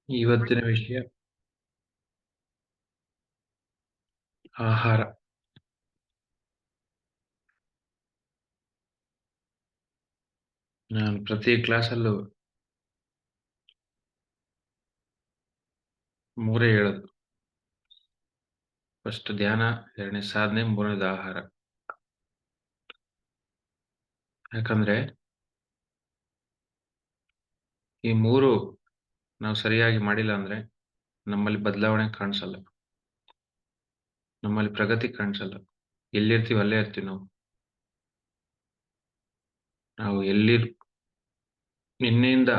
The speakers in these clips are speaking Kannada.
ಇವತ್ತಿನ ವಿಷಯ ಆಹಾರ. ನಾನು ಪ್ರತಿ ಕ್ಲಾಸಲ್ಲೂ ಮೂರೇ ಹೇಳೋದು. ಫಸ್ಟ್ ಧ್ಯಾನ, ಎರಡನೇ ಸಾಧನೆ, ಮೂರನೇದು ಆಹಾರ. ಯಾಕಂದ್ರೆ ಈ ಮೂರು ನಾವು ಸರಿಯಾಗಿ ಮಾಡಿಲ್ಲ ಅಂದ್ರೆ ನಮ್ಮಲ್ಲಿ ಬದಲಾವಣೆ ಕಾಣಿಸಲ್ಲ, ನಮ್ಮಲ್ಲಿ ಪ್ರಗತಿ ಕಾಣಿಸಲ್ಲ. ಎಲ್ಲಿರ್ತೀವಿ ಅಲ್ಲೇ ಇರ್ತೀವಿ ನಾವು. ನಾವು ಎಲ್ಲಿ ನಿನ್ನೆಯಿಂದ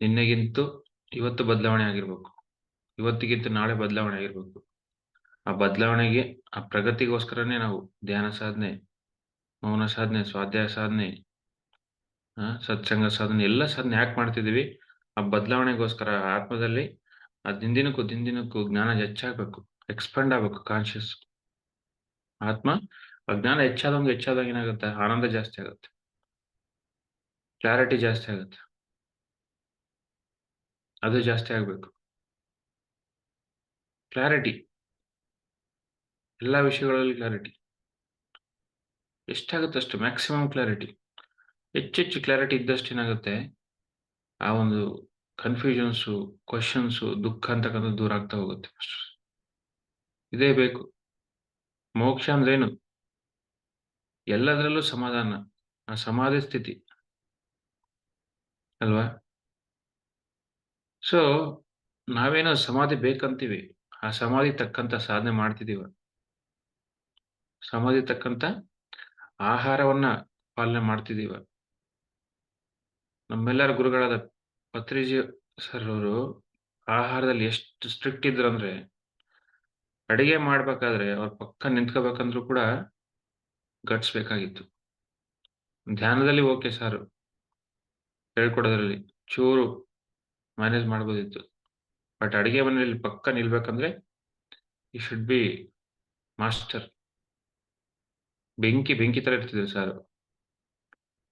ನಿನ್ನೆಗಿಂತೂ ಇವತ್ತು ಬದಲಾವಣೆ ಆಗಿರ್ಬೇಕು, ಇವತ್ತಿಗಿಂತ ನಾಳೆ ಬದಲಾವಣೆ ಆಗಿರ್ಬೇಕು. ಆ ಬದಲಾವಣೆಗೆ, ಆ ಪ್ರಗತಿಗೋಸ್ಕರನೇ ನಾವು ಧ್ಯಾನ ಸಾಧನೆ, ಮೌನ ಸಾಧನೆ, ಸ್ವಾಧ್ಯಾಯ ಸಾಧನೆ, ಸತ್ಸಂಗ ಸಾಧನೆ, ಎಲ್ಲ ಸಾಧನೆ ಯಾಕೆ ಮಾಡ್ತಿದೀವಿ? ಆ ಬದಲಾವಣೆಗೋಸ್ಕರ. ಆತ್ಮದಲ್ಲಿ ಆ ದಿನದಿನಕ್ಕೂ ಜ್ಞಾನ ಹೆಚ್ಚಾಗಬೇಕು, ಎಕ್ಸ್ಪಾಂಡ್ ಆಗ್ಬೇಕು ಕಾನ್ಶಿಯಸ್. ಆತ್ಮ ಜ್ಞಾನ ಹೆಚ್ಚಾದಂಗೆ ಏನಾಗುತ್ತೆ? ಆನಂದ ಜಾಸ್ತಿ ಆಗುತ್ತೆ, ಕ್ಲಾರಿಟಿ ಜಾಸ್ತಿ ಆಗುತ್ತೆ. ಅದು ಜಾಸ್ತಿ ಆಗ್ಬೇಕು. ಕ್ಲಾರಿಟಿ, ಎಲ್ಲಾ ವಿಷಯಗಳಲ್ಲಿ ಕ್ಲಾರಿಟಿ ಎಷ್ಟಾಗುತ್ತೆ ಅಷ್ಟು ಮ್ಯಾಕ್ಸಿಮಮ್ ಕ್ಲಾರಿಟಿ. ಹೆಚ್ಚೆಚ್ಚು ಕ್ಲಾರಿಟಿ ಇದ್ದಷ್ಟು ಏನಾಗುತ್ತೆ? ಆ ಒಂದು ಕನ್ಫ್ಯೂಷನ್ಸು, ಕ್ವಶನ್ಸು, ದುಃಖ ಅಂತಕ್ಕಂಥದ್ದು ದೂರ ಆಗ್ತಾ ಹೋಗುತ್ತೆ. ಇದೇ ಬೇಕು. ಮೋಕ್ಷ ಅಂದ್ರೇನು? ಎಲ್ಲದರಲ್ಲೂ ಸಮಾಧಾನ, ಆ ಸಮಾಧಿ ಸ್ಥಿತಿ ಅಲ್ವಾ? ಸೊ ನಾವೇನೋ ಸಮಾಧಿ ಬೇಕಂತೀವಿ, ಆ ಸಮಾಧಿ ತಕ್ಕಂತ ಸಾಧನೆ ಮಾಡ್ತಿದೀವ? ಸಮಾಧಿ ತಕ್ಕಂತ ಆಹಾರವನ್ನ ಪಾಲನೆ ಮಾಡ್ತಿದೀವ? ನಮ್ಮೆಲ್ಲರ ಗುರುಗಳಾದ ಪತ್ರಿಜಿ ಸರ್ ಅವರು ಆಹಾರದಲ್ಲಿ ಎಷ್ಟು ಸ್ಟ್ರಿಕ್ಟ್ ಇದ್ರು ಅಂದ್ರೆ, ಅಡಿಗೆ ಮಾಡ್ಬೇಕಾದ್ರೆ ಅವ್ರ ಪಕ್ಕ ನಿಂತ್ಕೋಬೇಕಂದ್ರೂ ಕೂಡ ಗಟ್ಸ್ ಬೇಕಾಗಿತ್ತು. ಧ್ಯಾನದಲ್ಲಿ ಓಕೆ ಸಾರು, ಹೇಳ್ಕೊಡೋದ್ರಲ್ಲಿ ಚೂರು ಮ್ಯಾನೇಜ್ ಮಾಡ್ಬೋದಿತ್ತು. ಬಟ್ ಅಡಿಗೆ ಮನೆಯಲ್ಲಿ ಪಕ್ಕ ನಿಲ್ಬೇಕಂದ್ರೆ ಈ ಶುಡ್ ಬಿ ಮಾಸ್ಟರ್. ಬೆಂಕಿ ತರ ಇರ್ತಿದ್ರು ಸಾರು.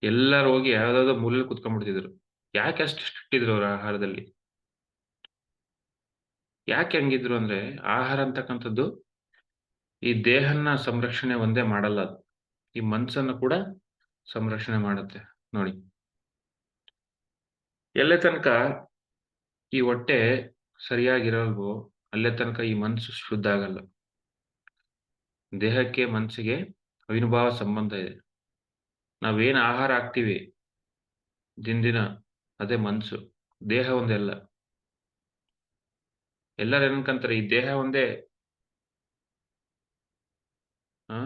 ಎಲ್ಲರೂ ಹೋಗಿ ಯಾವ್ದಾವ್ದೋ ಮೂಲೆಯಲ್ಲಿ ಕುತ್ಕೊಂಡ್ಬಿಡ್ತಿದ್ರು. ಯಾಕೆ ಅಷ್ಟು ಸ್ಟ್ರಿಕ್ಟ್ ಇದ್ರು ಅವ್ರ ಆಹಾರದಲ್ಲಿ? ಯಾಕೆ ಹಂಗಿದ್ರು ಅಂದ್ರೆ, ಆಹಾರ ಅಂತಕ್ಕಂಥದ್ದು ಈ ದೇಹನ್ನ ಸಂರಕ್ಷಣೆ ಒಂದೇ ಮಾಡಲ್ಲ ಅದು, ಈ ಮನ್ಸನ್ನು ಕೂಡ ಸಂರಕ್ಷಣೆ ಮಾಡುತ್ತೆ. ನೋಡಿ, ಎಲ್ಲೇ ತನಕ ಈ ಹೊಟ್ಟೆ ಸರಿಯಾಗಿರಲ್ವೋ ಅಲ್ಲೇ ತನಕ ಈ ಮನ್ಸು ಶುದ್ಧ ಆಗಲ್ಲ. ದೇಹಕ್ಕೆ ಮನ್ಸಿಗೆ ಅವಿನಾಭಾವ ಸಂಬಂಧ ಇದೆ. ನಾವೇನ್ ಆಹಾರ ಹಾಕ್ತಿವಿ ದಿನ ಅದೇ ಮನ್ಸು. ದೇಹ ಒಂದೇ ಅಲ್ಲ. ಎಲ್ಲರೂ ಏನಕ್ಕಂತಾರೆ ಈ ದೇಹ ಒಂದೇ, ಆ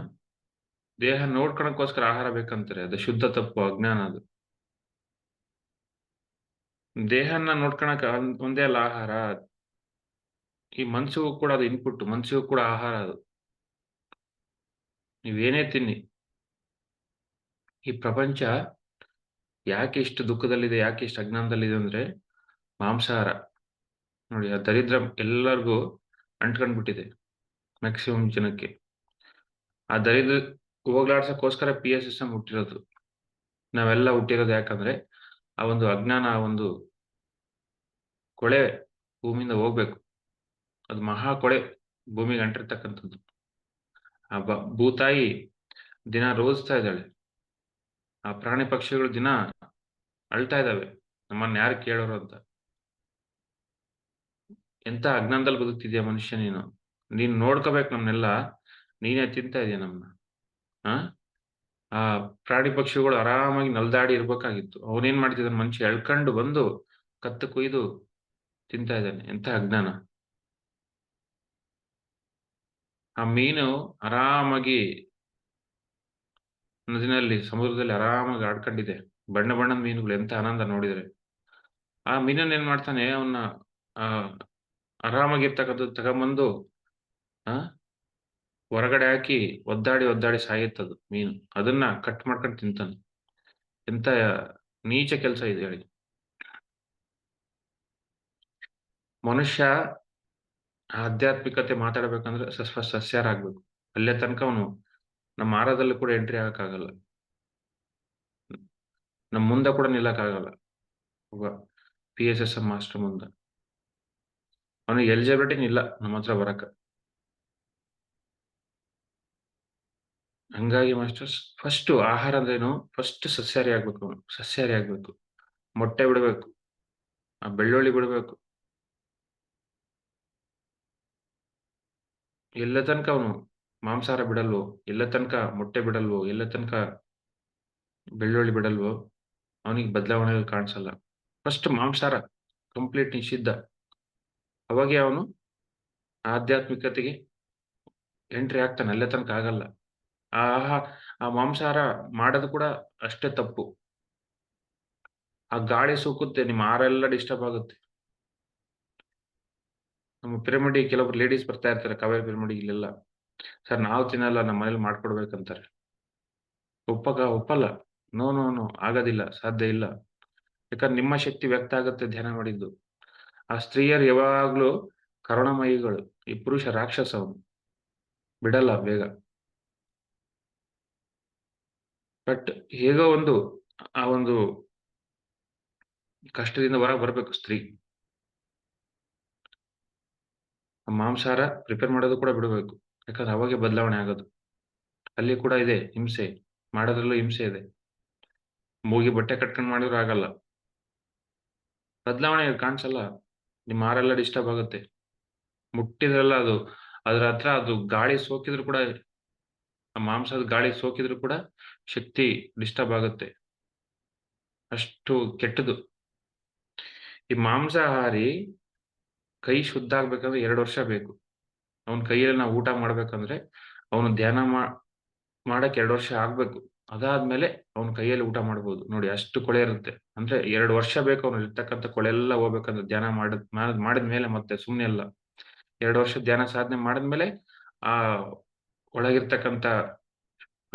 ದೇಹ ನೋಡ್ಕೊಳಕ್ಕೋಸ್ಕರ ಆಹಾರ ಬೇಕಂತಾರೆ. ಅದು ಶುದ್ಧ ತಪ್ಪು, ಅಜ್ಞಾನ ಅದು. ದೇಹನ ನೋಡ್ಕೊಳಕ್ ಒಂದೇ ಅಲ್ಲ ಆಹಾರ, ಈ ಮನ್ಸಿಗೂ ಕೂಡ ಅದು ಇನ್ಪುಟ್, ಮನ್ಸಿಗೂ ಕೂಡ ಆಹಾರ ಅದು. ನೀವೇನೇ ತಿನ್ನಿ, ಈ ಪ್ರಪಂಚ ಯಾಕೆ ಇಷ್ಟು ದುಃಖದಲ್ಲಿದೆ, ಯಾಕೆ ಇಷ್ಟು ಅಜ್ಞಾನದಲ್ಲಿದೆ ಅಂದ್ರೆ ಮಾಂಸಾಹಾರ. ನೋಡಿ, ಆ ದರಿದ್ರ ಎಲ್ಲರಿಗೂ ಅಂಟ್ಕೊಂಡ್ಬಿಟ್ಟಿದೆ, ಮ್ಯಾಕ್ಸಿಮಮ್ ಜನಕ್ಕೆ. ಆ ದರಿದ್ರ ಹೋಗ್ಲಾಡ್ಸಕ್ಕೋಸ್ಕರ PA ಸಿಸ್ಟಮ್ ಹುಟ್ಟಿರೋದು. ನಾವೆಲ್ಲ ಹುಟ್ಟಿರೋದು ಯಾಕಂದ್ರೆ ಆ ಒಂದು ಅಜ್ಞಾನ, ಆ ಒಂದು ಕೊಳೆ ಭೂಮಿಯಿಂದ ಹೋಗ್ಬೇಕು. ಅದು ಮಹಾ ಕೊಳೆ ಭೂಮಿಗೆ ಅಂಟಿರ್ತಕ್ಕಂಥದ್ದು. ಆ ಭೂತಾಯಿ ದಿನ ರೋಜಿಸ್ತಾ ಇದ್ದಾಳೆ. ಆ ಪ್ರಾಣಿ ಪಕ್ಷಿಗಳು ದಿನ ಅಳ್ತಾ ಇದ್ದಾವೆ, ನಮ್ಮನ್ನ ಯಾರು ಕೇಳೋರು ಅಂತ. ಎಂತ ಅಜ್ಞಾನದಲ್ಲಿ ಬದುಕ್ತಿದ್ಯಾ ಮನುಷ್ಯ ನೀನು? ನೀನ್ ನೋಡ್ಕೋಬೇಕು ನಮ್ನೆಲ್ಲ. ನೀನೇ ತಿಂತಾ ಇದೀಯ ನಮ್ನ. ಆ ಆ ಪ್ರಾಣಿ ಪಕ್ಷಿಗಳು ಆರಾಮಾಗಿ ನಲ್ದಾಡಿ ಇರ್ಬೇಕಾಗಿತ್ತು. ಅವನೇನ್ ಮಾಡ್ತಿದ್ದಾನೆ? ಮನುಷ್ಯ ಎಳ್ಕೊಂಡು ಬಂದು ಕತ್ತು ಕುಯ್ದು ತಿಂತಾ ಇದ್ದಾನೆ. ಎಂತ ಅಜ್ಞಾನ! ಆ ಮೀನು ಆರಾಮಾಗಿ ನದಿನಲ್ಲಿ, ಸಮುದ್ರದಲ್ಲಿ ಆರಾಮಾಗಿ ಆಡ್ಕೊಂಡಿದೆ. ಬಣ್ಣ ಬಣ್ಣದ ಮೀನುಗಳು, ಎಂತ ಆನಂದ ನೋಡಿದ್ರೆ. ಆ ಮೀನನ್ನ ಏನ್ ಮಾಡ್ತಾನೆ? ಅವನ್ನ ಆ ಆರಾಮಾಗಿರ್ತಕ್ಕಂಥದ್ದು ತಗೊಂಬಂದು ಆ ಹೊರಗಡೆ ಹಾಕಿ ಒದ್ದಾಡಿ ಸಾಯುತ್ತದು ಮೀನು. ಅದನ್ನ ಕಟ್ ಮಾಡ್ಕೊಂಡು ತಿಂತಾನೆ. ಎಂತ ನೀಚ ಕೆಲಸ ಇದೆ ಹೇಳಿ. ಮನುಷ್ಯ ಆಧ್ಯಾತ್ಮಿಕತೆ ಮಾತಾಡ್ಬೇಕಂದ್ರೆ ಸಸ್ಯಾಹಾರ ಆಗ್ಬೇಕು. ಅಲ್ಲೇ ತನಕ ಅವನು ನಮ್ಮ ಆಹಾರದಲ್ಲೂ ಕೂಡ ಎಂಟ್ರಿ ಆಗಕ್ಕಾಗಲ್ಲ, ನಮ್ಮ ಮುಂದೆ ಕೂಡ ನಿಲ್ಲಕ್ಕಾಗಲ್ಲ. PSSM ಮಾಸ್ಟರ್ ಮುಂದ. ಅವನಿಗೆ ಎಲಿಜಿಬಿಲಿಟಿನ ಇಲ್ಲ ನಮ್ಮ ಹತ್ರ ಬರಕ. ಹಂಗಾಗಿ ಮಾಸ್ಟರ್ಸ್ ಫಸ್ಟ್ ಆಹಾರ ಅಂದ್ರೇನು, ಫಸ್ಟ್ ಸಸ್ಯಾಹಾರಿ ಆಗ್ಬೇಕು. ಅವನು ಸಸ್ಯಾಹಾರಿ ಆಗ್ಬೇಕು, ಮೊಟ್ಟೆ ಬಿಡಬೇಕು, ಆ ಬೆಳ್ಳುಳ್ಳಿ ಬಿಡಬೇಕು. ಎಲ್ಲ ತನಕ ಅವನು ಮಾಂಸಾಹಾರ ಬಿಡಲ್ವೋ, ಎಲ್ಲ ತನಕ ಮೊಟ್ಟೆ ಬಿಡಲ್ವೋ, ಎಲ್ಲ ತನಕ ಬೆಳ್ಳುಳ್ಳಿ ಬಿಡಲ್ವೋ, ಅವನಿಗೆ ಬದಲಾವಣೆಗಳು ಕಾಣಿಸಲ್ಲ. ಫಸ್ಟ್ ಮಾಂಸಾಹಾರ ಕಂಪ್ಲೀಟ್ ನಿಷಿದ್ಧ. ಅವಾಗೆ ಅವನು ಆಧ್ಯಾತ್ಮಿಕತೆಗೆ ಎಂಟ್ರಿ ಆಗ್ತಾನೆ. ಅಲ್ಲೇ ತನಕ ಆಗಲ್ಲ. ಆ ಆಹಾ ಆ ಮಾಂಸಾಹಾರ ಮಾಡೋದು ಕೂಡ ಅಷ್ಟೇ ತಪ್ಪು. ಆ ಗಾಳಿ ಸೋಕುತ್ತೆ, ನಿಮ್ಮ ಆಹಾರ ಡಿಸ್ಟರ್ಬ್ ಆಗುತ್ತೆ. ನಮ್ಮ ಪಿರಮಿಡ್ ಕೆಲವೊಬ್ರು ಲೇಡೀಸ್ ಬರ್ತಾ ಇರ್ತಾರೆ, ಕಾವೇರಿ ಪಿರಮಿಡ್ ಇಲ್ಲೆಲ್ಲ. ಸರ್ ನಾವು ತಿನ್ನಲ್ಲ, ನಮ್ಮ ಮನೇಲಿ ಮಾಡ್ಕೊಡ್ಬೇಕಂತಾರೆ. ಒಪ್ಪಲ್ಲ. ನೋ ನೋ ನೋ, ಆಗೋದಿಲ್ಲ, ಸಾಧ್ಯ ಇಲ್ಲ. ಯಾಕಂದ್ರೆ ನಿಮ್ಮ ಶಕ್ತಿ ವ್ಯಕ್ತ ಆಗುತ್ತೆ ಧ್ಯಾನ ಮಾಡಿದ್ದು. ಆ ಸ್ತ್ರೀಯರು ಯಾವಾಗ್ಲೂ ಕರುಣಾಮಯಿಗಳು. ಈ ಪುರುಷ ರಾಕ್ಷಸ, ಅವನು ಬಿಡಲ್ಲ ಬೇಗ. ಬಟ್ ಹೇಗೋ ಒಂದು ಆ ಒಂದು ಕಷ್ಟದಿಂದ ಹೊರಗೆ ಬರ್ಬೇಕು ಸ್ತ್ರೀ. ಆ ಮಾಂಸಾಹಾರ ಪ್ರಿಪೇರ್ ಮಾಡೋದು ಕೂಡ ಬಿಡಬೇಕು. ಯಾಕಂದ್ರೆ ಅವಾಗೆ ಬದಲಾವಣೆ ಆಗೋದು. ಅಲ್ಲಿ ಕೂಡ ಇದೆ ಹಿಂಸೆ, ಮಾಡೋದ್ರಲ್ಲೂ ಹಿಂಸೆ ಇದೆ. ಮೂಗಿ ಬಟ್ಟೆ ಕಟ್ಕೊಂಡು ಮಾಡಿದ್ರು ಆಗಲ್ಲ, ಬದಲಾವಣೆ ಕಾಣಿಸಲ್ಲ. ನಿಮ್ಮ ಆಹಾರ ಡಿಸ್ಟರ್ಬ್ ಆಗುತ್ತೆ. ಮುಟ್ಟಿದ್ರಲ್ಲ ಅದು, ಅದ್ರ ಹತ್ರ ಅದು ಗಾಳಿ ಸೋಕಿದ್ರು ಕೂಡ, ಆ ಮಾಂಸದ ಗಾಳಿ ಸೋಕಿದ್ರು ಕೂಡ ಶಕ್ತಿ ಡಿಸ್ಟರ್ಬ್ ಆಗುತ್ತೆ. ಅಷ್ಟು ಕೆಟ್ಟದು. ಈ ಮಾಂಸಾಹಾರಿ ಕೈ ಶುದ್ಧ ಆಗ್ಬೇಕಂದ್ರೆ 2 ವರ್ಷ ಬೇಕು. ಅವನ ಕೈಯಲ್ಲಿ ನಾವು ಊಟ ಮಾಡ್ಬೇಕಂದ್ರೆ, ಅವನು ಧ್ಯಾನ ಮಾಡಕ್ 2 ವರ್ಷ ಆಗ್ಬೇಕು. ಅದಾದ್ಮೇಲೆ ಅವನ ಕೈಯಲ್ಲಿ ಊಟ ಮಾಡ್ಬೋದು. ನೋಡಿ ಅಷ್ಟು ಕೊಳೆ ಇರುತ್ತೆ. ಅಂದ್ರೆ 2 ವರ್ಷ ಬೇಕು ಅವ್ನು ಇರ್ತಕ್ಕಂಥ ಕೊಳೆ ಎಲ್ಲ ಹೋಗ್ಬೇಕಂದ್ರೆ, ಧ್ಯಾನ ಮಾಡಿದ್ಮೇಲೆ, ಮತ್ತೆ ಸುಮ್ನೆ ಅಲ್ಲ. 2 ವರ್ಷ ಧ್ಯಾನ ಸಾಧನೆ ಮಾಡಿದ್ಮೇಲೆ ಆ ಒಳಗಿರ್ತಕ್ಕಂಥ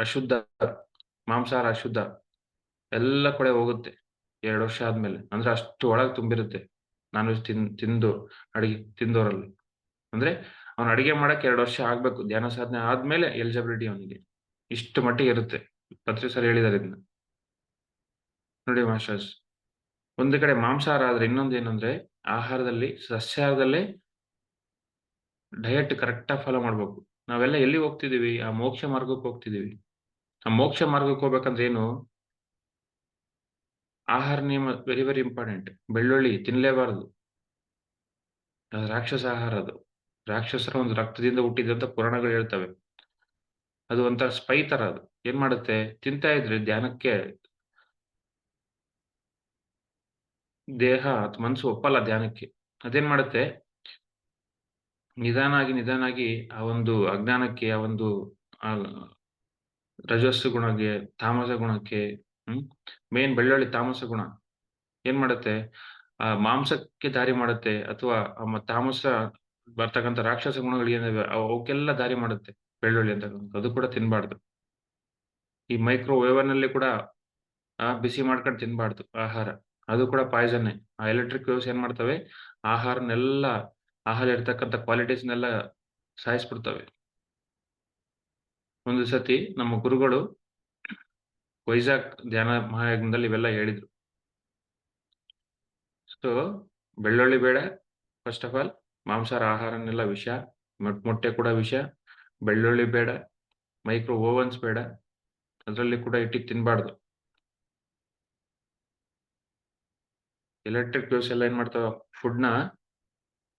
ಅಶುದ್ಧ, ಮಾಂಸಾಹಾರ ಅಶುದ್ಧ ಎಲ್ಲ ಕೊಳೆ ಹೋಗುತ್ತೆ 2 ವರ್ಷ ಆದ್ಮೇಲೆ. ಅಂದ್ರೆ ಅಷ್ಟು ಒಳಗೆ ತುಂಬಿರುತ್ತೆ ನಾನ್ ವೆಜ್ ತಿಂದು ಅಡಿಗೆ ತಿಂದವರಲ್ಲಿ. ಅಂದ್ರೆ ಅವ್ನು ಅಡಿಗೆ ಮಾಡಕ್ 2 ವರ್ಷ ಆಗ್ಬೇಕು. ಧ್ಯಾನ ಸಾಧನೆ ಆದ್ಮೇಲೆ ಎಲಿಜಿಬಿಲಿಟಿ ಅವನಿಗೆ. ಇಷ್ಟು ಮಟ್ಟಿಗೆ ಇರುತ್ತೆ. ಪತ್ರಿ ಸರ್ ಹೇಳಿದಾರೆ ಇದನ್ನ. ನೋಡಿ ಮಾಸ್ಟರ್ಸ್, ಒಂದು ಕಡೆ ಮಾಂಸಾಹಾರ ಆದ್ರೆ ಇನ್ನೊಂದು ಏನಂದ್ರೆ, ಆಹಾರದಲ್ಲಿ ಸಸ್ಯಾಹಾರದಲ್ಲೇ ಡಯಟ್ ಕರೆಕ್ಟಾಗಿ ಫಾಲೋ ಮಾಡ್ಬೇಕು. ನಾವೆಲ್ಲ ಎಲ್ಲಿ ಹೋಗ್ತಿದೀವಿ? ಆ ಮೋಕ್ಷ ಮಾರ್ಗಕ್ಕೆ ಹೋಗ್ತಿದೀವಿ. ಆ ಮೋಕ್ಷ ಮಾರ್ಗಕ್ಕೆ ಹೋಗ್ಬೇಕಂದ್ರೆ ಏನು? ಆಹಾರ ನಿಯಮ ವೆರಿ ವೆರಿ ಇಂಪಾರ್ಟೆಂಟ್. ಬೆಳ್ಳುಳ್ಳಿ ತಿನ್ಲೇಬಾರದು. ಅದು ರಾಕ್ಷಸ ಆಹಾರ. ಅದು ರಾಕ್ಷಸರ ಒಂದು ರಕ್ತದಿಂದ ಹುಟ್ಟಿದೆ ಅಂತ ಪುರಾಣಗಳು ಹೇಳ್ತವೆ. ಅದು ಒಂಥರ ಸ್ಪೈ ತರ. ಅದು ಏನ್ ಮಾಡುತ್ತೆ, ತಿಂತಾ ಇದ್ರೆ ಧ್ಯಾನಕ್ಕೆ ದೇಹ ಅಥವಾ ಮನಸ್ಸು ಒಪ್ಪಲ್ಲ ಧ್ಯಾನಕ್ಕೆ. ಅದೇನ್ ಮಾಡುತ್ತೆ, ನಿಧಾನಾಗಿ ಆ ಒಂದು ಅಜ್ಞಾನಕ್ಕೆ, ಆ ಒಂದು ಆ ರಜಸ್ಸು ಗುಣಕ್ಕೆ, ತಾಮಸ ಗುಣಕ್ಕೆ, ಮೇನ್ ಬೆಳ್ಳುಳ್ಳಿ ತಾಮಸ ಗುಣ ಏನ್ ಮಾಡುತ್ತೆ, ಆ ಮಾಂಸಕ್ಕೆ ದಾರಿ ಮಾಡುತ್ತೆ. ಅಥವಾ ತಾಮಸ ಬರ್ತಕ್ಕಂಥ ರಾಕ್ಷಸ ಗುಣಗಳು ಏನಿವೆ ಅವಕ್ಕೆಲ್ಲ ದಾರಿ ಮಾಡುತ್ತೆ ಬೆಳ್ಳುಳ್ಳಿ ಅಂತ. ಅದು ಕೂಡ ತಿನ್ಬಾರ್ದು. ಈ ಮೈಕ್ರೋವೇವ್ ನಲ್ಲಿ ಕೂಡ ಬಿಸಿ ಮಾಡ್ಕೊಂಡು ತಿನ್ಬಾರ್ದು ಆಹಾರ. ಅದು ಕೂಡ ಪಾಯ್ಸನ್ನೇ. ಆ ಎಲೆಕ್ಟ್ರಿಕ್ ವೇವ್ಸ್ ಏನ್ ಮಾಡ್ತವೆ, ಆಹಾರನೆಲ್ಲ, ಆಹಾರ ಇರ್ತಕ್ಕಂಥ ಕ್ವಾಲಿಟೀಸ್ನೆಲ್ಲ ಸಾಯಿಸ್ಬಿಡ್ತವೆ. ಒಂದು ಸತಿ ನಮ್ಮ ಗುರುಗಳು ವೈಜಾಗ್ ಧ್ಯಾನ ಮಹಾಯಜ್ಞದಲ್ಲಿ ಇವೆಲ್ಲ ಹೇಳಿದ್ರು. ಸೊ ಬೆಳ್ಳುಳ್ಳಿ ಬೇಡ, ಫಸ್ಟ್ ಆಫ್ ಆಲ್. ಮಾಂಸಾಹಾರ ಆಹಾರನೆಲ್ಲ ವಿಷ, ಮೊಟ್ಟೆ ಕೂಡ ವಿಷ. ಬೆಳ್ಳುಳ್ಳಿ ಬೇಡ, ಮೈಕ್ರೋ ಓವನ್ಸ್ ಬೇಡ, ಅದರಲ್ಲಿ ಕೂಡ ಇಟ್ಟು ತಿನ್ಬಾರ್ದು. ಎಲೆಕ್ಟ್ರಿಕ್ ವೇವ್ಸ್ ಎಲ್ಲ ಏನ್ ಮಾಡ್ತಾವ, ಫುಡ್ನ